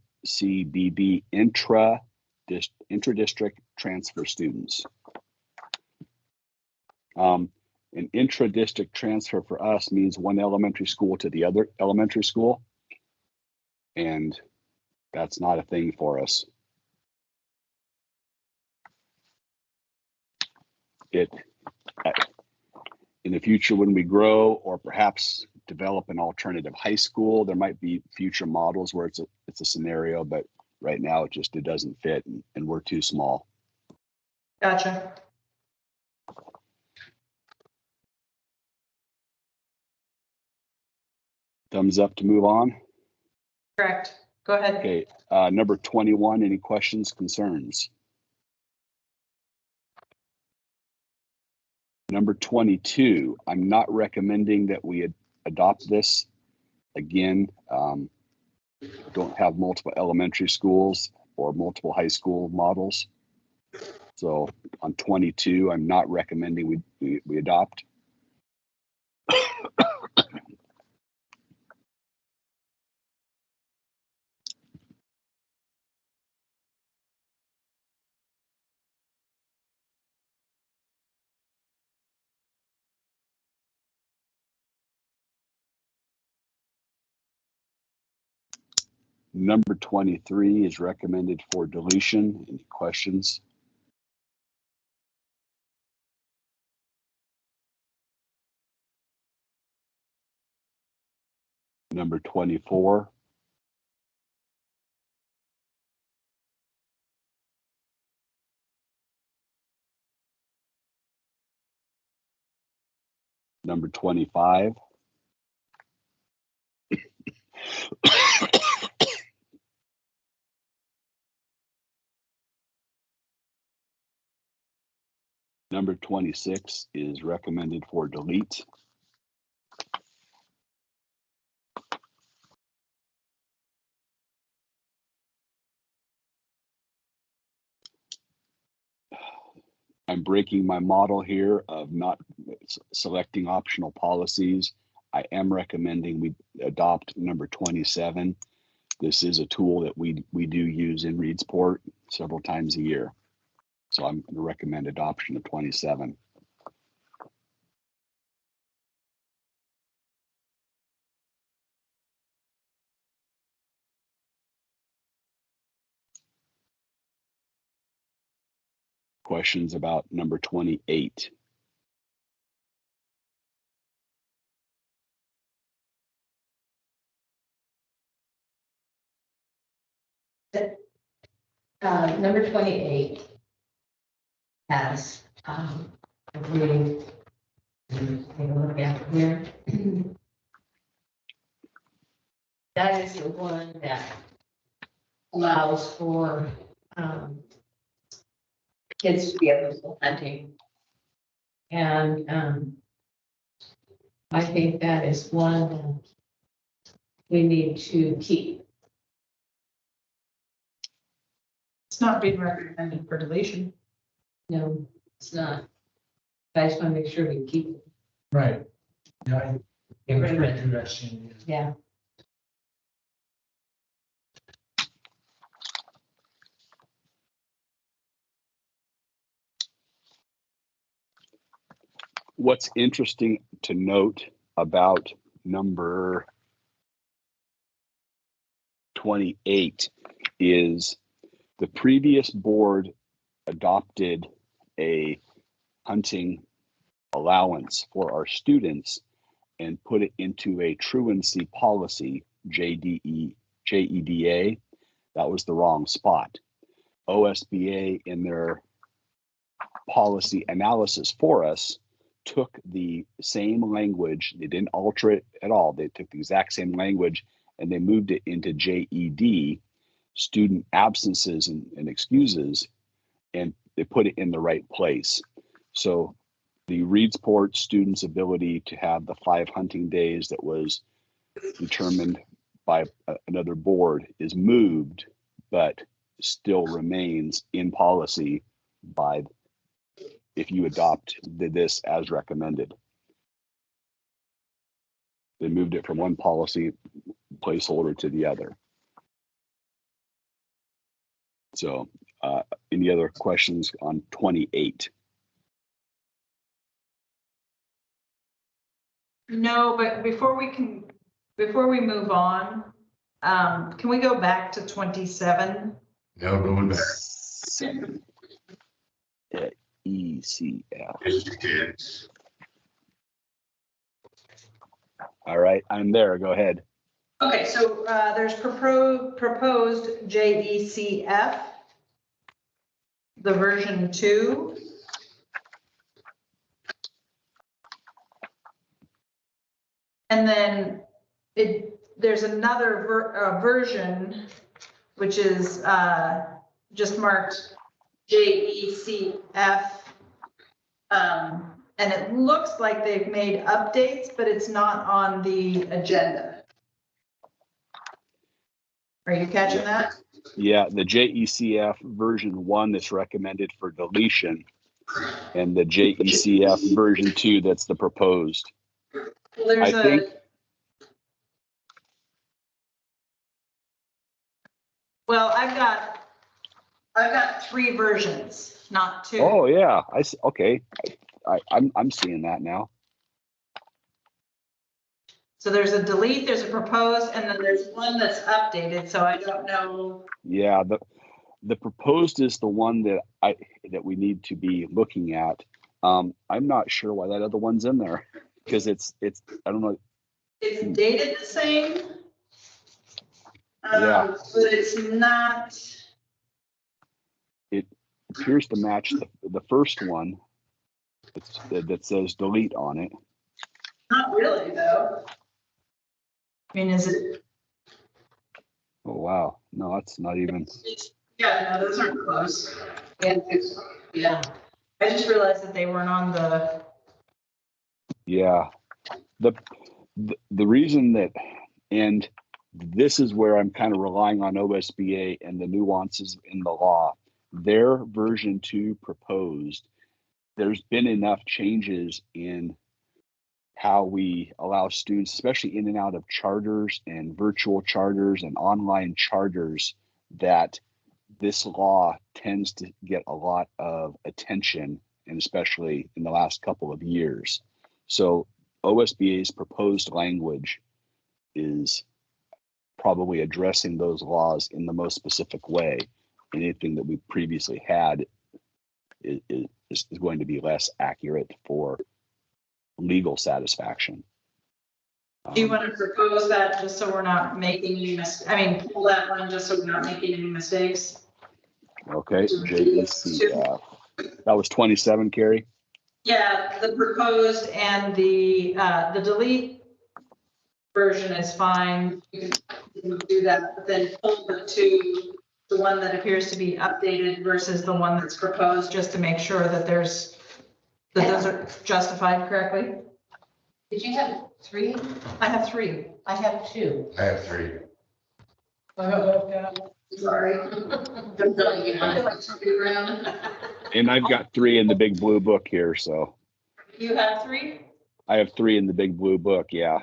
intra-district transfer students. An intra-district transfer for us means one elementary school to the other elementary school. And that's not a thing for us. In the future, when we grow or perhaps develop an alternative high school, there might be future models where it's a scenario, but right now it doesn't fit and we're too small. Gotcha. Thumbs up to move on. Correct. Go ahead. Okay, number 21, any questions, concerns? Number 22, I'm not recommending that we adopt this. Again, don't have multiple elementary schools or multiple high school models. So on 22, I'm not recommending we adopt. Number 23 is recommended for deletion. Any questions? Number 24. Number 25. Number 26 is recommended for delete. I'm breaking my model here of not selecting optional policies. I am recommending we adopt number 27. This is a tool that we do use in Reedsport several times a year. So I'm going to recommend adoption of 27. Questions about number 28? Number 28 has, I believe, take a look at here. That is the one that allows for kids to be able to go hunting. And I think that is one that we need to keep. It's not being recommended for deletion. No, it's not. I just want to make sure we keep it. Right. Yeah. It was very interesting. Yeah. What's interesting to note about number 28 is the previous board adopted a hunting allowance for our students and put it into a truancy policy, JEDA. That was the wrong spot. OSBA in their policy analysis for us took the same language. They didn't alter it at all. They took the exact same language and they moved it into JED, student absences and excuses, and they put it in the right place. So the Reedsport students' ability to have the 5 hunting days that was determined by another board is moved, but still remains in policy by if you adopt this as recommended. They moved it from one policy placeholder to the other. So any other questions on 28? No, but before we move on, can we go back to 27? No, going back. 7 at ECF. Yes, you did. All right, I'm there. Go ahead. Okay, so there's proposed JECF, the version 2. And then there's another version, which is just marked JECF. And it looks like they've made updates, but it's not on the agenda. Are you catching that? Yeah, the JECF version 1 that's recommended for deletion, and the JECF version 2 that's the proposed. Well, I think. Well, I've got 3 versions, not 2. Oh yeah, I see. Okay, I'm seeing that now. So there's a delete, there's a proposed, and then there's one that's updated. So I don't know. Yeah, the proposed is the one that we need to be looking at. I'm not sure why that other one's in there because it's I don't know. It's dated the same. Yeah. But it's not. It appears to match the first one that says delete on it. Not really, though. I mean, is it? Oh, wow. No, that's not even. Yeah, no, those aren't close. Yeah. I just realized that they weren't on the. Yeah. The reason that, and this is where I'm kind of relying on OSBA and the nuances in the law. Their version 2 proposed, there's been enough changes in how we allow students, especially in and out of charters and virtual charters and online charters, that this law tends to get a lot of attention, and especially in the last couple of years. So OSBA's proposed language is probably addressing those laws in the most specific way. Anything that we previously had is going to be less accurate for legal satisfaction. Do you want to propose that just so we're not making any mistakes? I mean, pull that one just so we're not making any mistakes. Okay, JECF. That was 27, Carrie? Yeah, the proposed and the delete version is fine. You can do that, but then pull the one that appears to be updated versus the one that's proposed, just to make sure that those are justified correctly. Did you have 3? I have 3. I have 2. I have 3. Sorry. And I've got 3 in the big blue book here, so. You have 3? I have 3 in the big blue book. Yeah.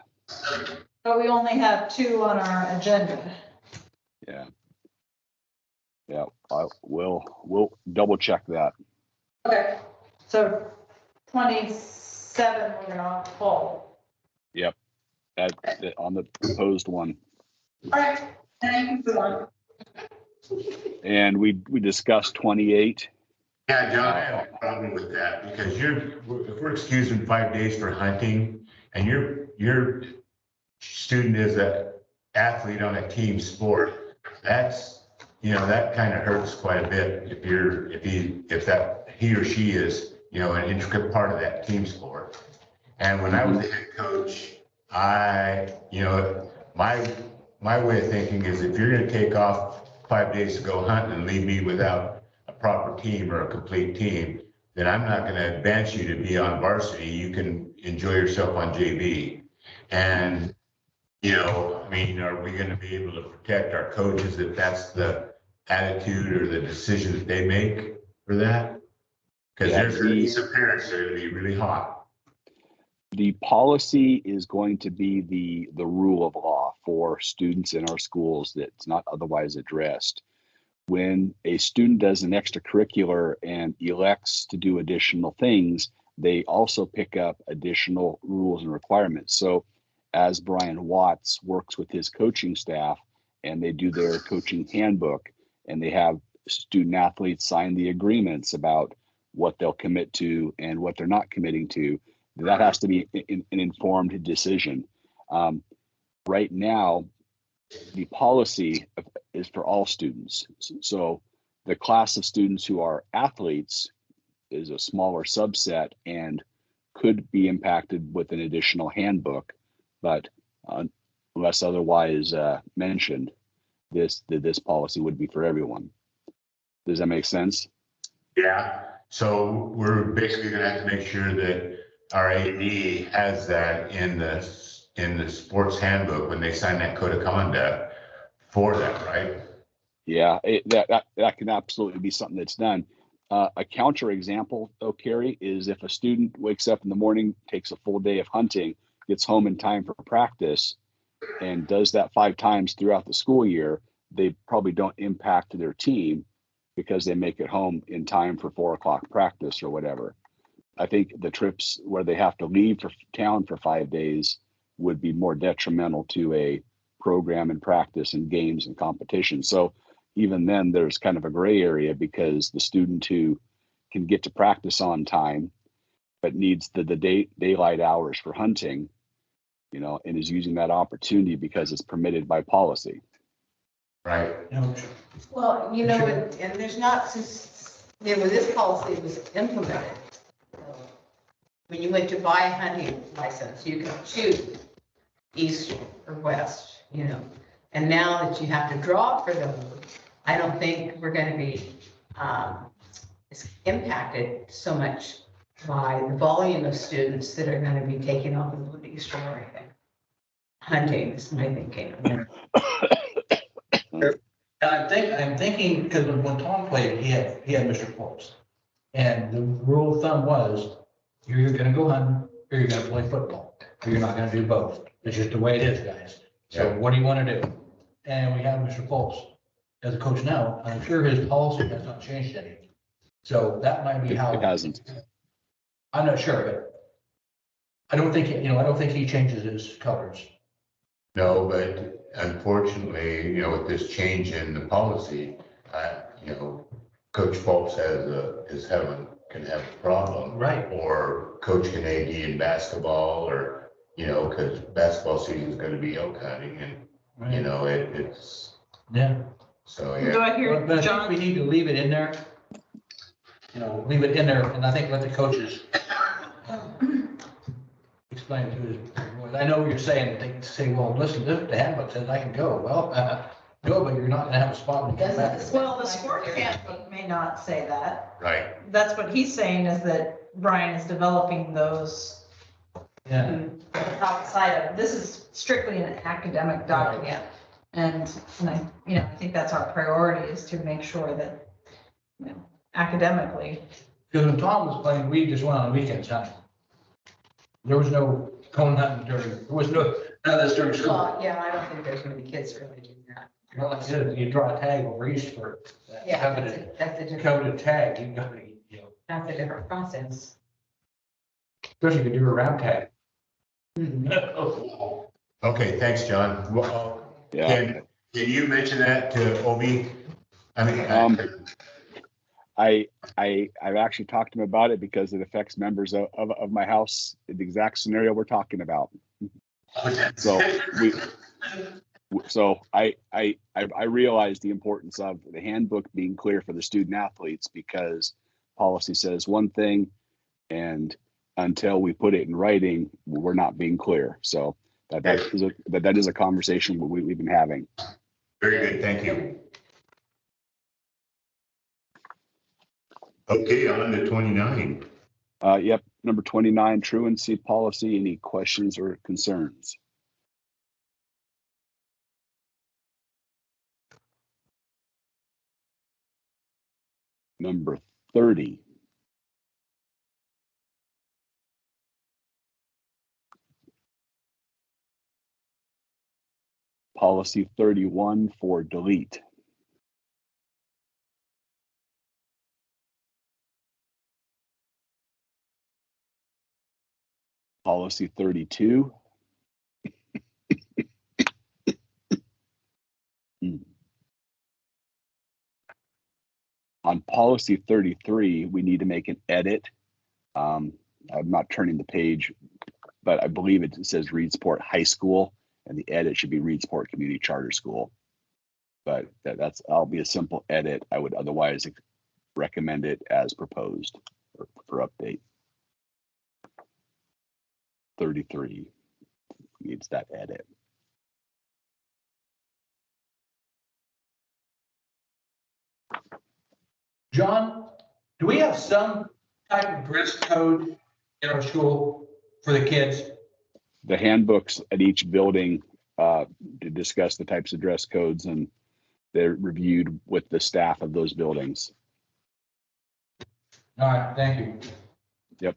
But we only have 2 on our agenda. Yeah. Yeah. We'll double check that. Okay, so 27, we're gonna pull. Yep. On the proposed one. All right, thank you. And we discussed 28. Yeah, John, I have a problem with that because if we're excusing 5 days for hunting and your student is an athlete on a team sport, that's, that kind of hurts quite a bit if he or she is, an intricate part of that team sport. And when I was the head coach, my way of thinking is if you're going to take off 5 days to go hunting and leave me without a proper team or a complete team, then I'm not going to advance you to be on varsity. You can enjoy yourself on JV. And, are we going to be able to protect our coaches if that's the attitude or the decision that they make for that? Because there's going to be some parents that are going to be really hot. The policy is going to be the rule of law for students in our schools that's not otherwise addressed. When a student does an extracurricular and elects to do additional things, they also pick up additional rules and requirements. So as Brian Watts works with his coaching staff and they do their coaching handbook and they have student athletes sign the agreements about what they'll commit to and what they're not committing to, that has to be an informed decision. Right now, the policy is for all students. So the class of students who are athletes is a smaller subset and could be impacted with an additional handbook, but unless otherwise mentioned, this policy would be for everyone. Does that make sense? Yeah. So we're basically going to have to make sure that our AD has that in the sports handbook when they sign that code of conduct for that, right? Yeah, that can absolutely be something that's done. A counter example, though, Carrie, is if a student wakes up in the morning, takes a full day of hunting, gets home in time for practice, and does that 5 times throughout the school year, they probably don't impact their team because they make it home in time for 4 o'clock practice or whatever. I think the trips where they have to leave for town for 5 days would be more detrimental to a program and practice and games and competition. So even then there's kind of a gray area because the student who can get to practice on time, but needs the daylight hours for hunting, and is using that opportunity because it's permitted by policy. Right. Well, and there's not, when this policy was implemented, when you went to buy a hunting license, you can choose east or west, and now that you have to draw for those, I don't think we're going to be impacted so much by the volume of students that are going to be taking off in the east or anything. Hunting is my thinking. I'm thinking, because when Tom played, he had Mr. Forbes. And the rule of thumb was, you're either gonna go hunting, or you're gonna play football, or you're not gonna do both. It's just the way it is, guys. So what do you wanna do? And we have Mr. Forbes as a coach now, and I'm sure his policy has not changed any. So that might be how. It hasn't. I'm not sure, but I don't think he changes his colors. No, but unfortunately, with this change in the policy, Coach Phelps can have a problem. Right. Or coach can AD in basketball or, because basketball season is going to be elk hunting and, Right. it's. Yeah. So, yeah. Do I hear But I think John? we need to leave it in there. Leave it in there, and I think let the coaches explain to his, I know what you're saying, that they can say, well, listen, the handbook says I can go. Well, go, but you're not gonna have a spot when you come back. Well, the sport handbook may not say that. Right. That's what he's saying is that Brian is developing those Yeah. outside of, this is strictly an academic document. And I think that's our priority is to make sure that, academically. Because when Tom was playing, we just went on weekends hunting. There was no cone hunting there was none of this during school. Well, yeah, I don't think there's gonna be kids really doing that. Well, like I said, you draw a tag over east for that Yeah, coveted, that's a different, coveted tag, you got to, that's a different process. especially if you do a round tag. Okay, thanks, John. Well, Yeah. can you mention that to Obi? I mean, I've actually talked to him about it because it affects members of my house, the exact scenario we're talking about. So I realize the importance of the handbook being clear for the student athletes, because policy says one thing, and until we put it in writing, we're not being clear. So that is a conversation we've been having. very good, thank you. Okay, on to 29. Yep, number 29, truancy policy. Any questions or concerns? Number 30. Policy 31 for delete. Policy 32. On policy 33, we need to make an edit. I'm not turning the page, but I believe it says Reedsport High School, and the edit should be Reedsport Community Charter School. But that'll be a simple edit. I would otherwise recommend it as proposed for update. 33 needs that edit. John, do we have some type of dress code in our school for the kids? The handbooks at each building to discuss the types of dress codes, and they're reviewed with the staff of those buildings. All right, thank you. Yep.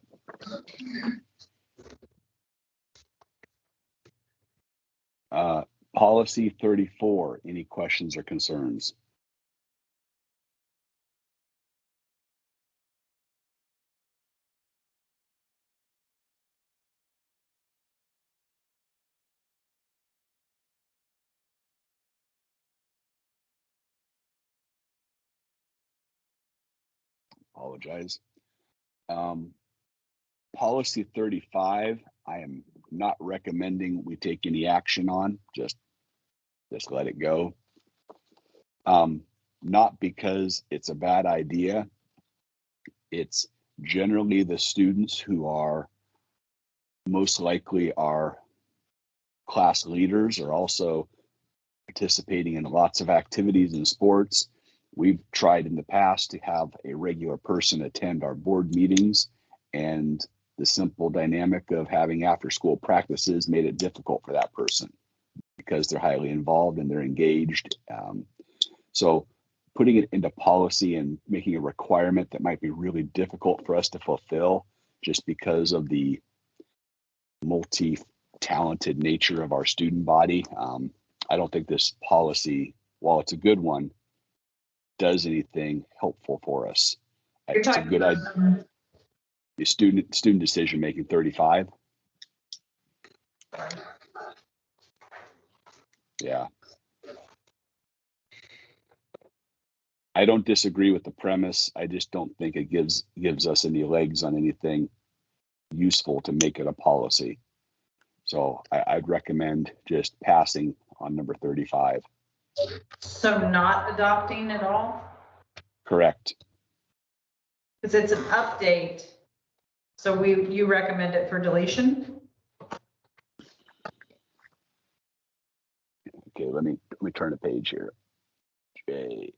Policy 34, any questions or concerns? Apologize. Policy 35, I am not recommending we take any action on, just let it go. Not because it's a bad idea. It's generally the students who are most likely our class leaders are also participating in lots of activities and sports. We've tried in the past to have a regular person attend our board meetings, and the simple dynamic of having after school practices made it difficult for that person because they're highly involved and they're engaged. So putting it into policy and making a requirement that might be really difficult for us to fulfill just because of the multi-talented nature of our student body. I don't think this policy, while it's a good one, does anything helpful for us. It's a good idea. The student decision making 35. Yeah. I don't disagree with the premise. I just don't think it gives us any legs on anything useful to make it a policy. So I'd recommend just passing on number 35. So not adopting at all? Correct. Because it's an update. So you recommend it for deletion? Okay, let me turn the page here. J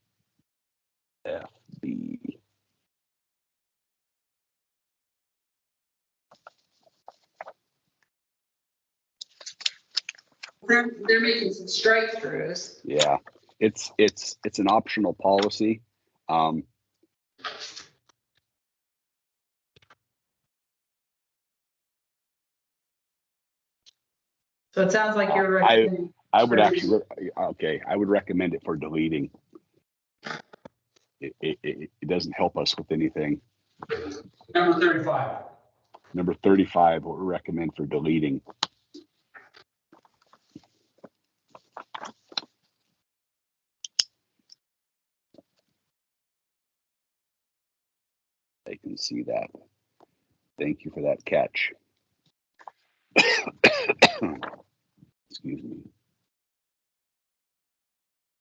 F B. They're making some strike throughs. Yeah, it's an optional policy. So it sounds like you're. I would actually, okay, I would recommend it for deleting. It doesn't help us with anything. Number 35. Number 35, what we recommend for deleting. I can see that. Thank you for that catch. Excuse me.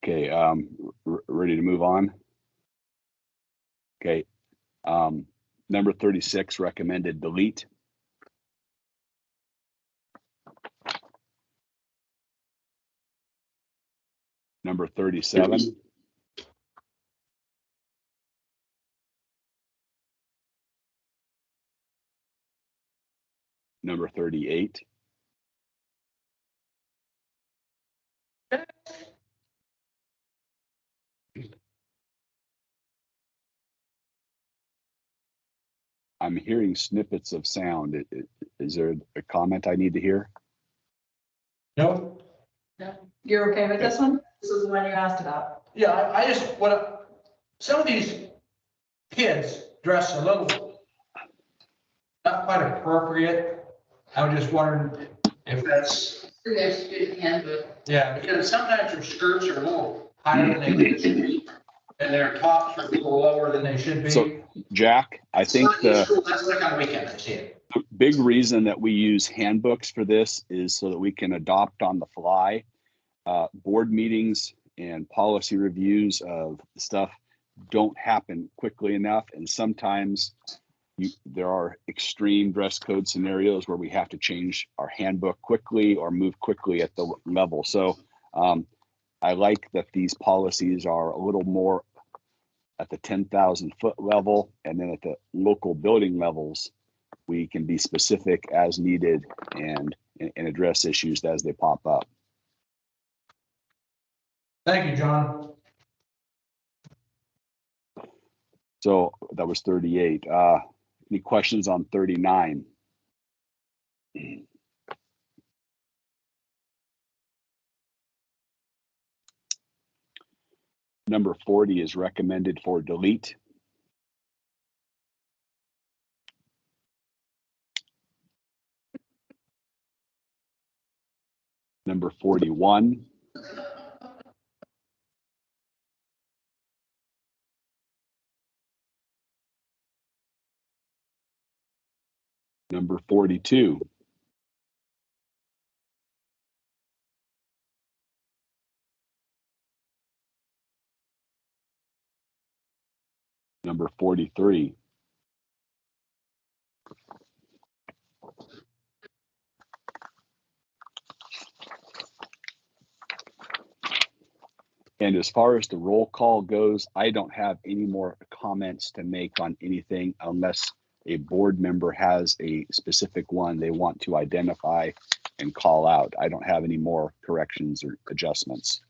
Okay, ready to move on? Okay, number 36, recommended delete. Number 37. Number 38. I'm hearing snippets of sound. Is there a comment I need to hear? Nope. You're okay with this one? This is the one you asked about. Yeah, I just, some of these kids dress a little, not quite appropriate. I was just wondering if that's. Their student handbook. Yeah, because sometimes their skirts are a little higher than they should be, and their tops are a little lower than they should be. So, Jack, I think That's like on weekend, I see it. the big reason that we use handbooks for this is so that we can adopt on the fly. Board meetings and policy reviews of stuff don't happen quickly enough, and sometimes there are extreme dress code scenarios where we have to change our handbook quickly or move quickly at the level. So I like that these policies are a little more at the 10,000 foot level, and then at the local building levels, we can be specific as needed and address issues as they pop up. Thank you, John. So that was 38. Any questions on 39? Number 40 is recommended for delete. Number 41. Number 42. Number 43. And as far as the roll call goes, I don't have any more comments to make on anything unless a board member has a specific one they want to identify and call out. I don't have any more corrections or adjustments.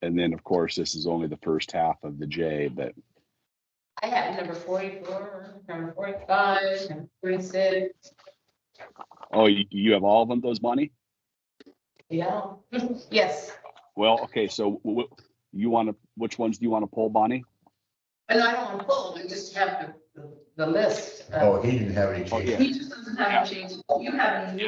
And then, of course, this is only the first half of the J, but I have number 44, number 45, number 46. oh, you have all of them, those, Bonnie? Yeah. Yes. Well, okay, so you want to, which ones do you want to pull, Bonnie? And I don't want to pull, we just have the list. Oh, he didn't have any changes. He just doesn't have any changes. You have any.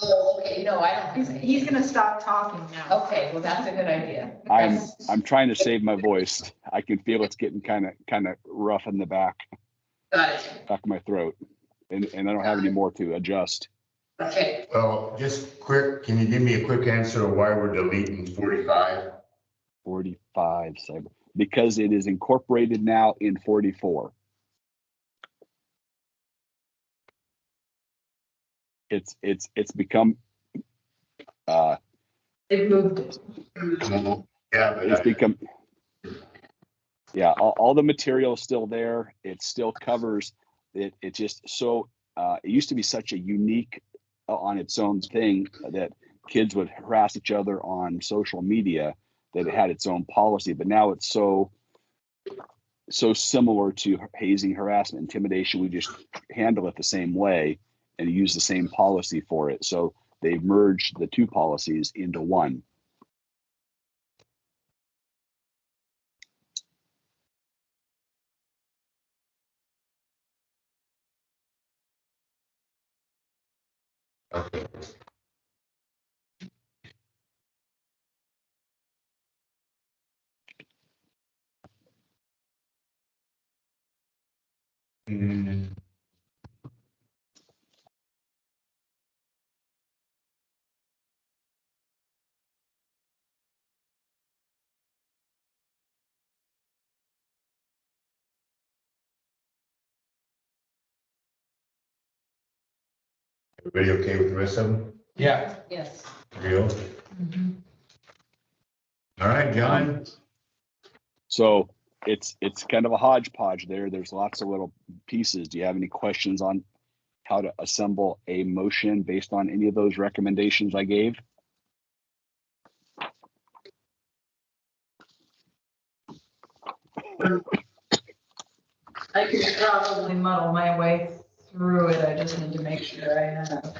Oh, okay, no, I don't think so. He's gonna stop talking now. Okay, well, that's a good idea. I'm trying to save my voice. I can feel it's getting kind of rough in the back of my throat, and I don't have any more to adjust. Okay. Well, just quick, can you give me a quick answer of why we're deleting 45? 45, because it is incorporated now in 44. It's become They've moved it. Yeah, but It's become, yeah, all the material is still there. It still covers it. It just so it used to be such a unique on its own thing that kids would harass each other on social media that it had its own policy. But now it's so similar to hazing, harassment, intimidation. We just handle it the same way and use the same policy for it. So they've merged the two policies into one. okay. Mm, Everybody okay with the rest of them? Yeah. Yes. Real? All right, John. So it's kind of a hodgepodge there. There's lots of little pieces. Do you have any questions on how to assemble a motion based on any of those recommendations I gave? I could probably muddle my way through it. I just need to make sure I have.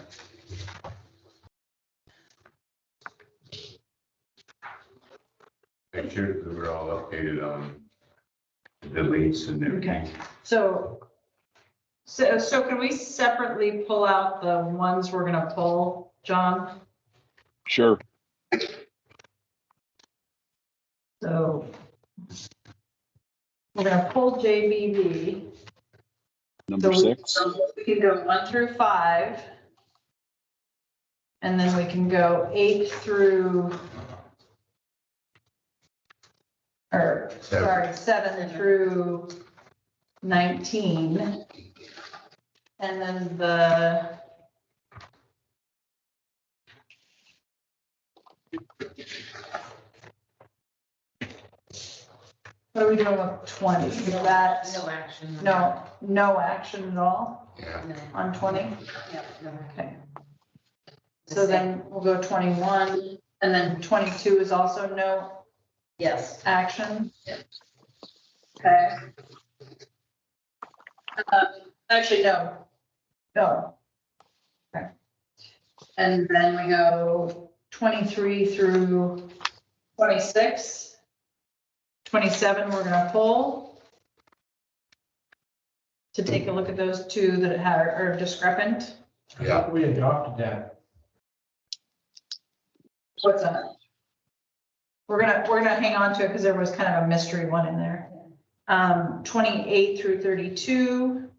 Make sure that we're all updated on the deletes and everything. So can we separately pull out the ones we're gonna pull, John? Sure. So we're gonna pull JBB. Number So 6. we can go 1 through 5. And then we can go 8 through, or sorry, 7 through 19. And then what are we doing with 20? Is that? No action. No action at all Yeah. on 20? Yeah, no. Okay. So then we'll go 21, and then 22 is also no Yes. action? Okay. Actually, no. No. Okay. And then we go 23 through 26. 27, we're gonna pull to take a look at those two that are discrepant. I thought we adopted that. What's that? We're gonna hang on to it because there was kind of a mystery one in there. 28 through 32.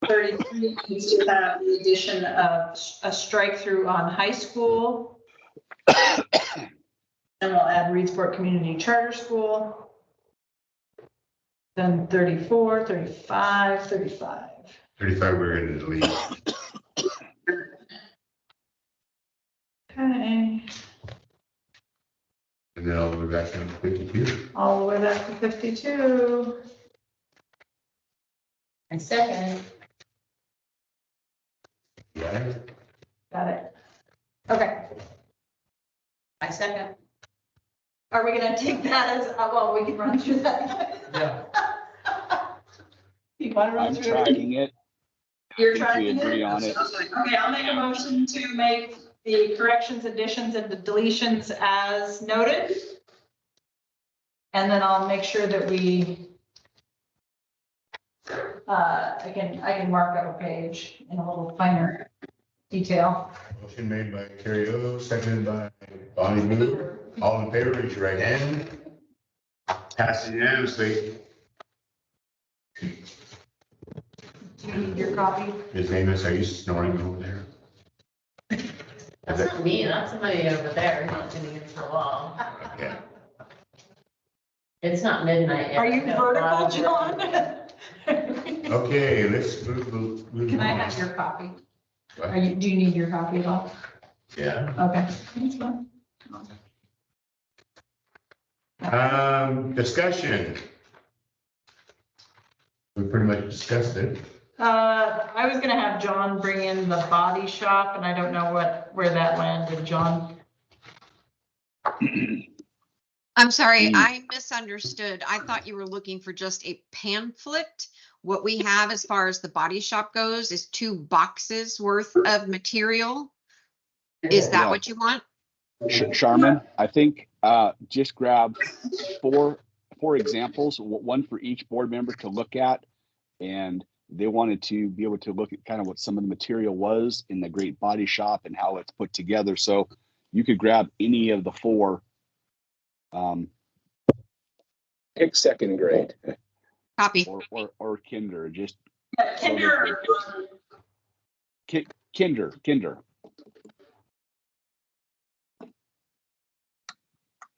33 needs to have the addition of a strike through on high school. And we'll add Reedsport Community Charter School. Then 34, 35, 35. 35, we're gonna delete. Okay, And then all the way back down to 52. all the way back to 52. And second. Yeah. Got it. Okay, I second. are we gonna take that as, well, we can run through that. Yeah. You wanna run I'm through it? tracking it. You're I think trying we to. agree on it. Okay, I'll make a motion to make the corrections, additions, and the deletions as noted. And then I'll make sure that I can mark up a page in a little finer detail. Motion made by Terry O, seconded by Bonnie Moore. All in favor, raise your right hand. Passes unanimously. Do you need your copy? Ms. Amos, are you snoring over there? That's not me, that's somebody over there, not sitting against the wall. Yeah. It's not midnight yet. Are you No, vertical, Bob. John? Okay, let's move Can I on. have your copy? What? Do you need your copy at all? Yeah. Okay. That's fine. Discussion. We pretty much discussed it. I was gonna have John bring in the body shop, and I don't know where that landed, John. I'm sorry, Mm. I misunderstood. I thought you were looking for just a pamphlet. What we have as far as the body shop goes is 2 boxes worth of material. Is that Yeah. what you want? Charmin, I think just grab four examples, one for each board member to look at. And they wanted to be able to look at kind of what some of the material was in the Great Body Shop and how it's put together. So you could grab any of the 4. Pick second grade. Copy. Or kinder, just Kinder. kinder.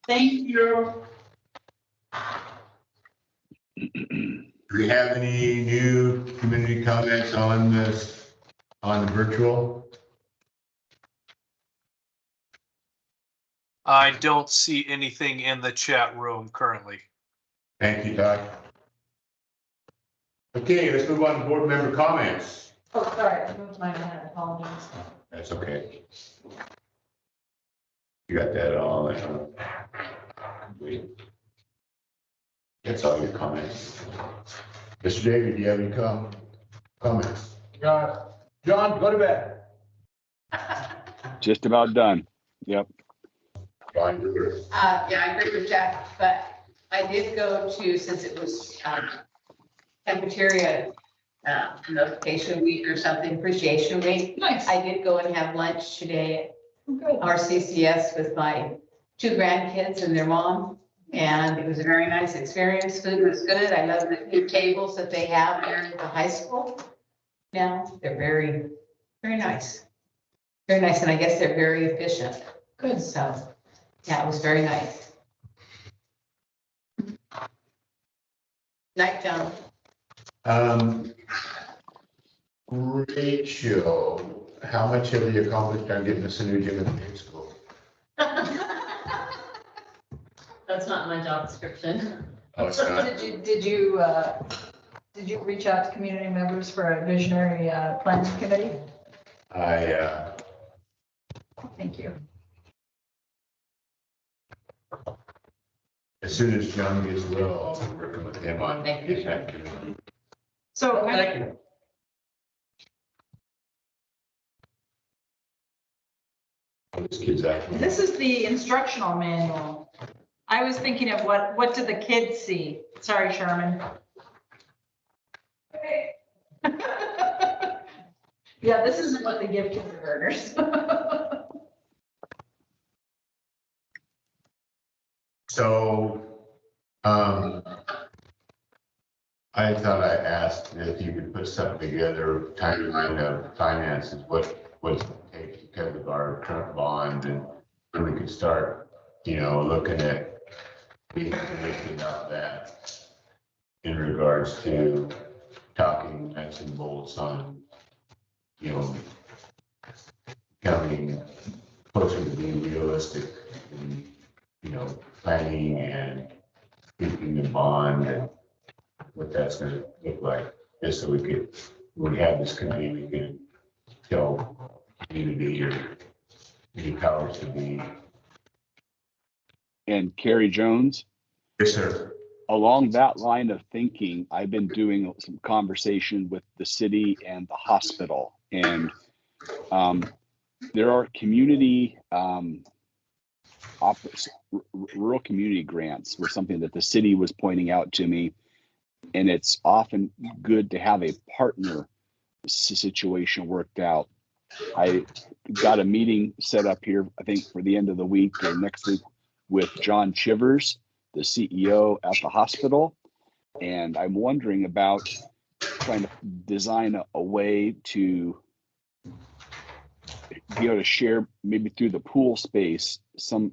Thank you. Do we have any new community comments on this, on the virtual? I don't see anything in the chat room currently. Thank you, Todd. Okay, let's move on to board member comments. Oh, sorry, I moved my hand, apologies. That's okay. You got that all. Complete. That's all your comments. Mr. David, do you have any comments? John, go to bed. Just about done. Yep. John Brewer. Yeah, I agree with Jack, but I did go to, since it was cafeteria notification week or something, appreciation week. Nice. I did go and have lunch today Good. at RCCS with my 2 grandkids and their mom. And it was a very nice experience. Food was good. I love the new tables that they have there at the high school. Now, they're very, very nice. Very nice, and I guess they're very efficient. Good, so, yeah, it was very nice. Night, John. Rachel, how much have you accomplished on getting us a new gym in the high school? That's not my job description. Oh, it's not. Did you reach out to community members for a visionary planning committee? Thank you. As soon as John gets well, I'll be working with him on Thank you. getting that committee. So Thank you. This kid's acting. this is the instructional manual. I was thinking of what did the kids see? Sorry, Sherman. Yeah, this isn't what they give kindergartners. So, I thought I asked if you could put something together, timeline of finances, what's it take to cover our current bond, and then we could start, looking at thinking about that in regards to talking nuts and bolts on, coming closer to being realistic and, planning and keeping the bond and what that's gonna look like, just so we could, when we have this committee, we can tell community or any powers to be. And Carrie Jones, Yes, sir. along that line of thinking, I've been doing some conversation with the city and the hospital, and there are community rural community grants was something that the city was pointing out to me, and it's often good to have a partner situation worked out. I got a meeting set up here, I think for the end of the week or next week, with John Chivers, the CEO at the hospital. And I'm wondering about trying to design a way to be able to share, maybe through the pool space, something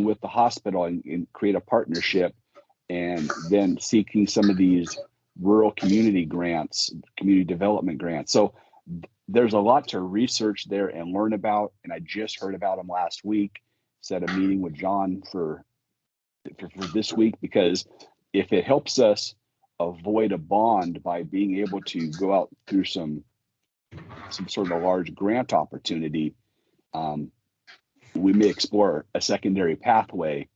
with the hospital and create a partnership, and then seeking some of these rural community grants, community development grants. So there's a lot to research there and learn about. And I just heard about them last week. Set a meeting with John for this week, because if it helps us avoid a bond by being able to go out through some sort of a large grant opportunity, we may explore a secondary pathway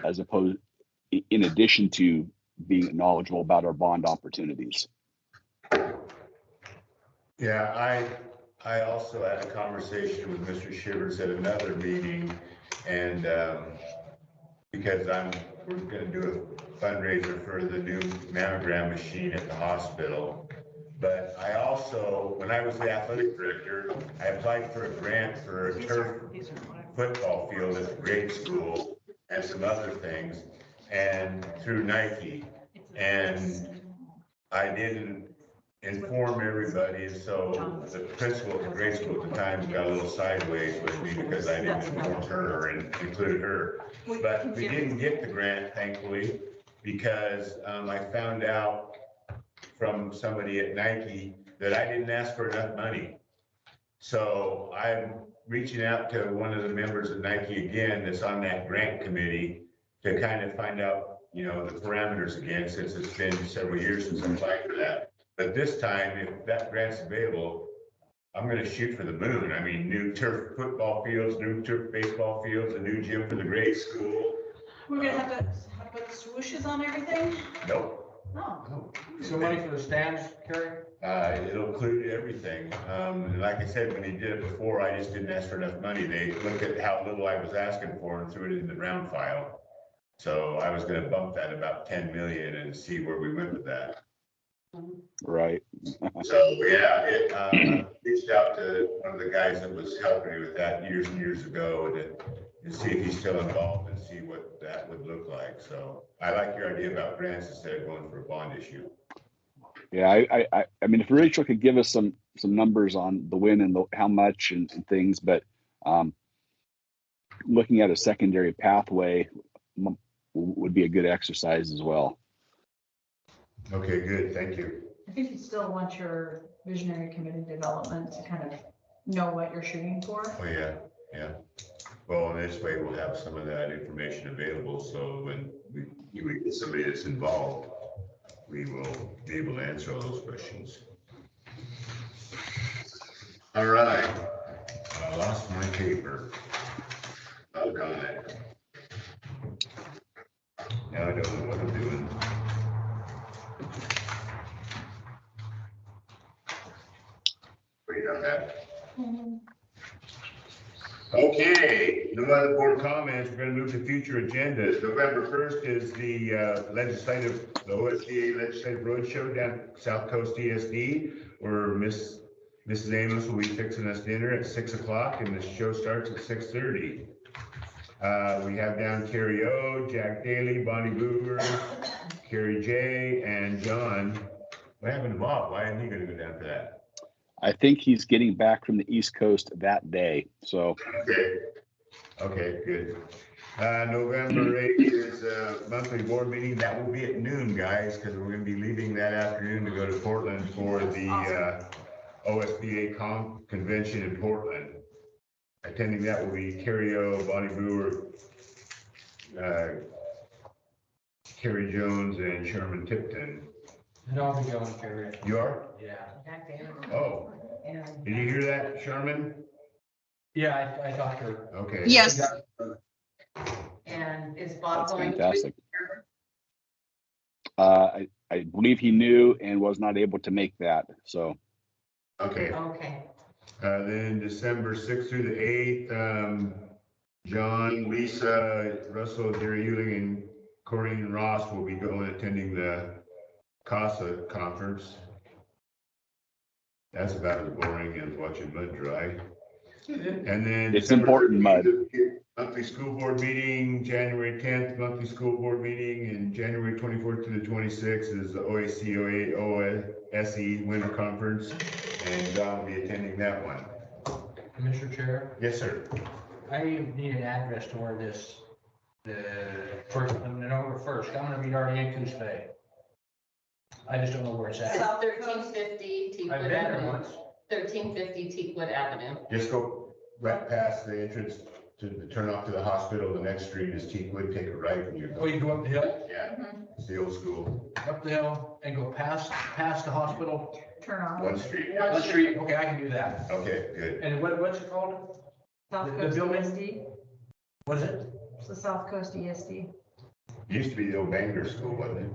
as opposed, in addition to being knowledgeable about our bond opportunities. Yeah, I also had a conversation with Mr. Shivers at another meeting, and because we're gonna do a fundraiser for the new mammogram machine at the hospital. But I also, when I was the athletic director, I applied for a grant for a turf football field at the grade school and some other things, and through Nike. And I didn't inform everybody, and so the principal at the grade school at the time got a little sideways with me because I didn't inform her and include her. But we didn't get the grant, thankfully, because I found out from somebody at Nike that I didn't ask for enough money. So I'm reaching out to one of the members of Nike again that's on that grant committee to kind of find out, you know, the parameters again, since it's been several years since I applied for that. But this time, if that grant's available, I'm gonna shoot for the moon. I mean, new turf football fields, new turf baseball fields, a new gym for the grade school. We're gonna have to put swooshes on everything? Nope. Oh. So money for the stands, Kerry? It'll include everything. And like I said, when he did it before, I just didn't ask for enough money. They looked at how little I was asking for and threw it in the round file. So I was gonna bump that about 10 million and see where we went with that. Right. So, yeah, I reached out to one of the guys that was helping me with that years and years ago to see if he's still involved and see what that would look like. So I like your idea about grants instead of going for a bond issue. Yeah, I mean, if Rachel could give us some numbers on the win and how much and things, but looking at a secondary pathway would be a good exercise as well. Okay, good. Thank you. I think you still want your visionary committee development to kind of know what you're shooting for. Oh, yeah, yeah. Well, in this way, we'll have some of that information available. So when we get somebody that's involved, we will be able to answer all those questions. All right. I lost my paper. Oh, God. Now I don't know what I'm doing. Wait on that. Okay, no other board comments. We're going to move to future agendas. November 1st is the OSDA Legislative Roadshow down at South Coast ESD, where Mrs. Amos will be fixing us dinner at 6 o'clock, and the show starts at 6:30. We have down Carrie O, Jack Daly, Bonnie Boover, Carrie J, and John. What happened to Bob? Why isn't he going to go down for that? I think he's getting back from the East Coast that day. So. Okay, good. November 8th is a monthly board meeting. That will be at noon, guys, because we're going to be leaving that afternoon to go to Portland for the OSBA convention in Portland. Attending that will be Carrie O, Bonnie Brewer, Kerry Jones, and Sherman Tipton. No, I'll be going, Kerry. You are? Yeah. Oh, did you hear that, Sherman? Yeah, I talked to her. Okay. Yes. And is Bob That's going? fantastic. I believe he knew and was not able to make that. So. Okay. Okay. Then December 6th through the 8th, John, Lisa, Russell, Jerry Hewling, and Corinne Ross will be attending the CASA conference. That's about as boring as watching mud dry. And then it's important mud. Monthly school board meeting, January 10th, monthly school board meeting, and January 24th to the 26th is the OACOA OSE winter conference, and John will be attending that one. Mr. Chair? Yes, sir. I need an address to where this, the first, November 1st, I'm gonna be already in Coos Bay. I just don't know where it's at. South 1350. I've been there once. 1350 Teakwood Avenue. Just go right past the entrance to the turn off to the hospital. The next street is Teakwood. Take a right and you're. Oh, you go up the hill, Yeah, it's the old school. up the hill and go past the hospital. Turn on. One street. One street, okay, I can do that. Okay, good. And what's it called? South The Coast building? ESD, What is it? it's the South Coast ESD. Used to be the old Bangor School, wasn't it?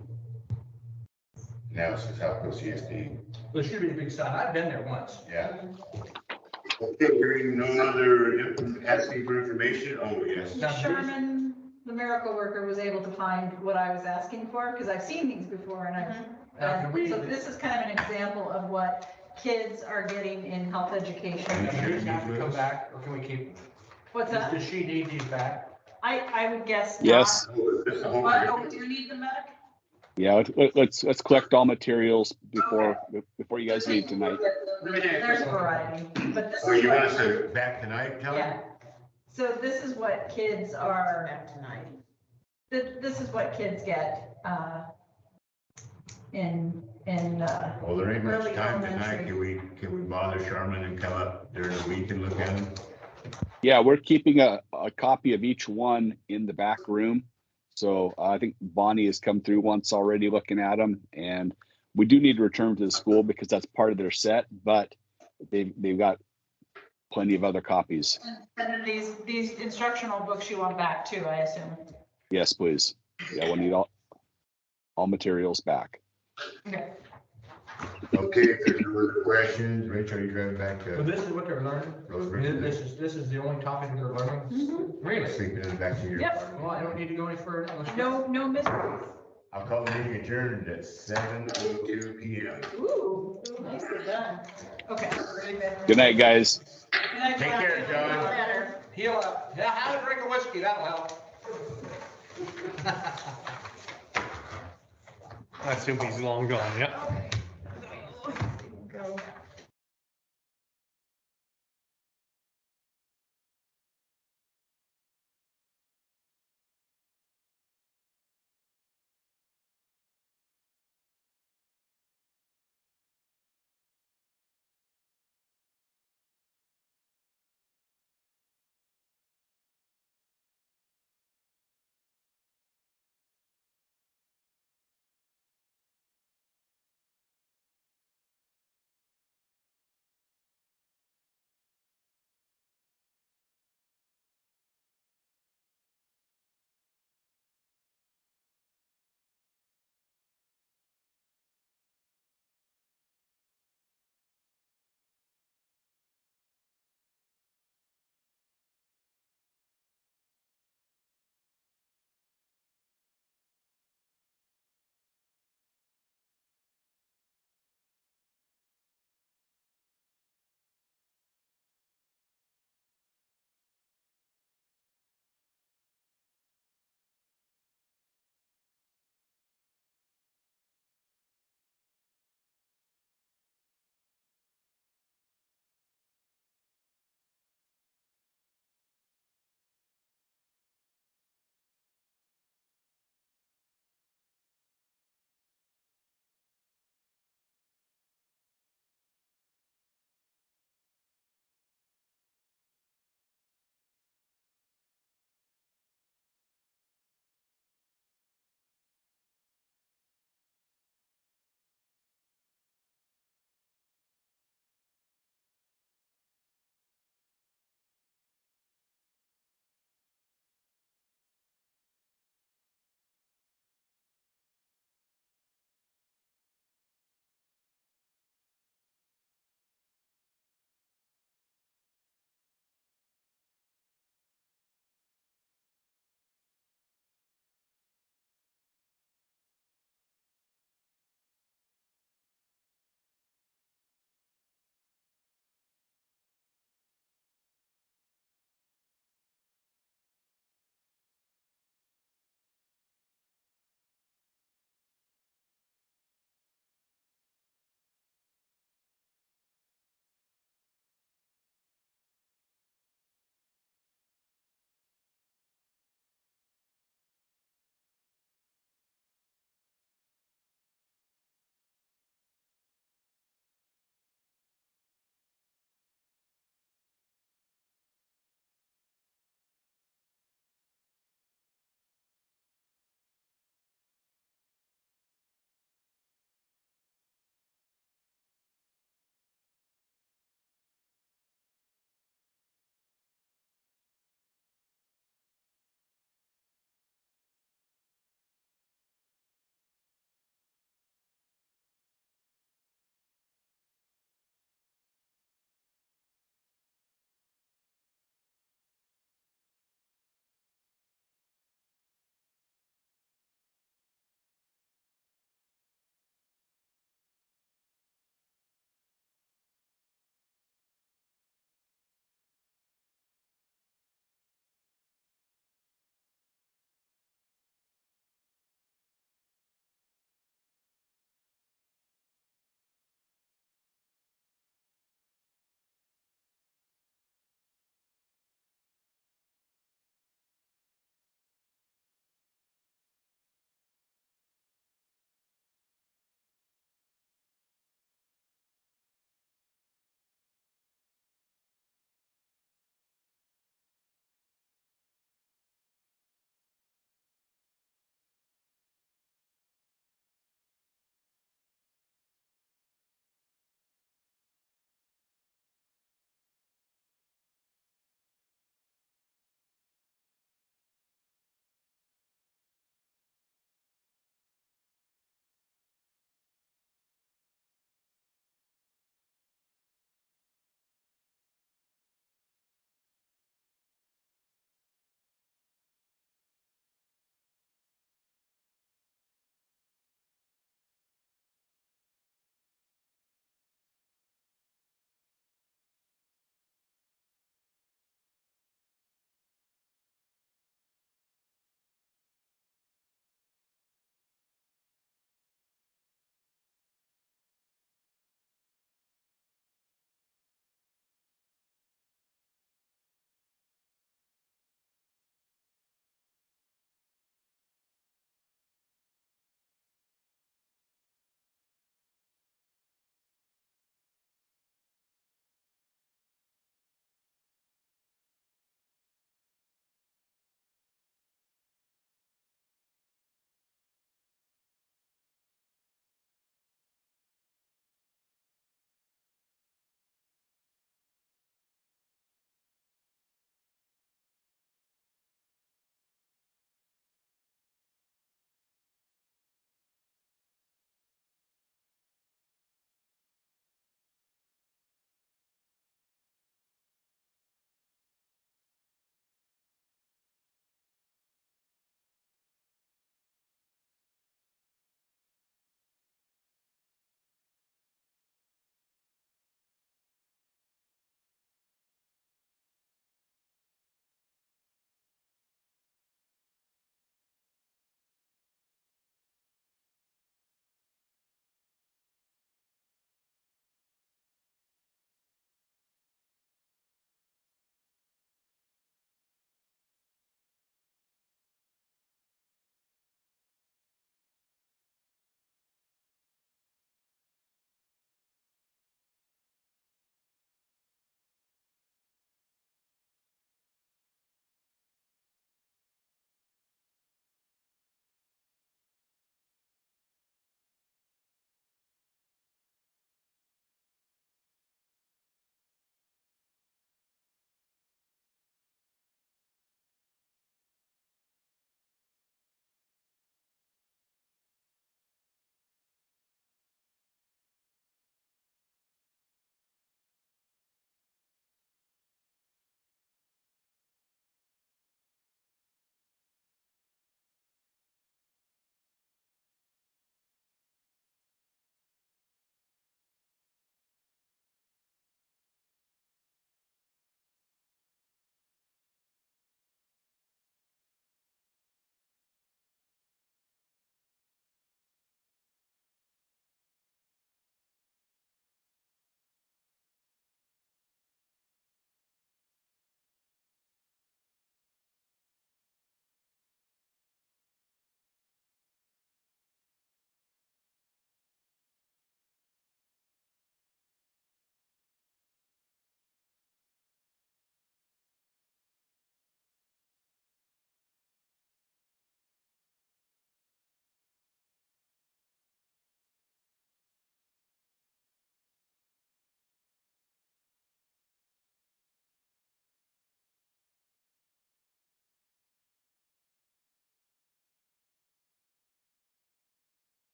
Now it's the South Coast CSD. There should be a big sign. I've been there once. Yeah. Okay, hearing no other asking for information. Oh, yes. Sherman, the miracle worker, was able to find what I was asking for, because I've seen these before and so this is kind of an example of what kids are getting in health education. Does she have to come back or can we keep? What's that? Does she need these back? I would guess not. Yes. But do you need the medic? Yeah, let's collect all materials before you guys leave tonight. There's a variety, but this So is you want us what, to back tonight, Kelly? yeah. So this is what kids are, Tonight. this is what kids get, in. Well, there ain't much Early time tonight. elementary. Can we bother Sherman and come up during the week and look at them? Yeah, we're keeping a copy of each one in the back room. So I think Bonnie has come through once already looking at them, and we do need to return to the school because that's part of their set, but they've got plenty of other copies. And then these instructional books you want back too, I assume. Yes, please. Yeah, we'll need all materials back. Okay. Okay, if there's no other questions, Rachel, you driving back So to this is what they're learning? Roseburg? This is the only topic they're learning? Really? Sleeping in the back of your Yep. apartment? Well, I don't need to go any further. Let's No mysteries. I'll call the meeting adjourned at 7:02 PM. Ooh, nicely done. Okay. Good night, guys. Good night, Take care, John. Better. Heal up. Yeah, have a drink of whiskey, that'll help. I assume he's long gone, yeah.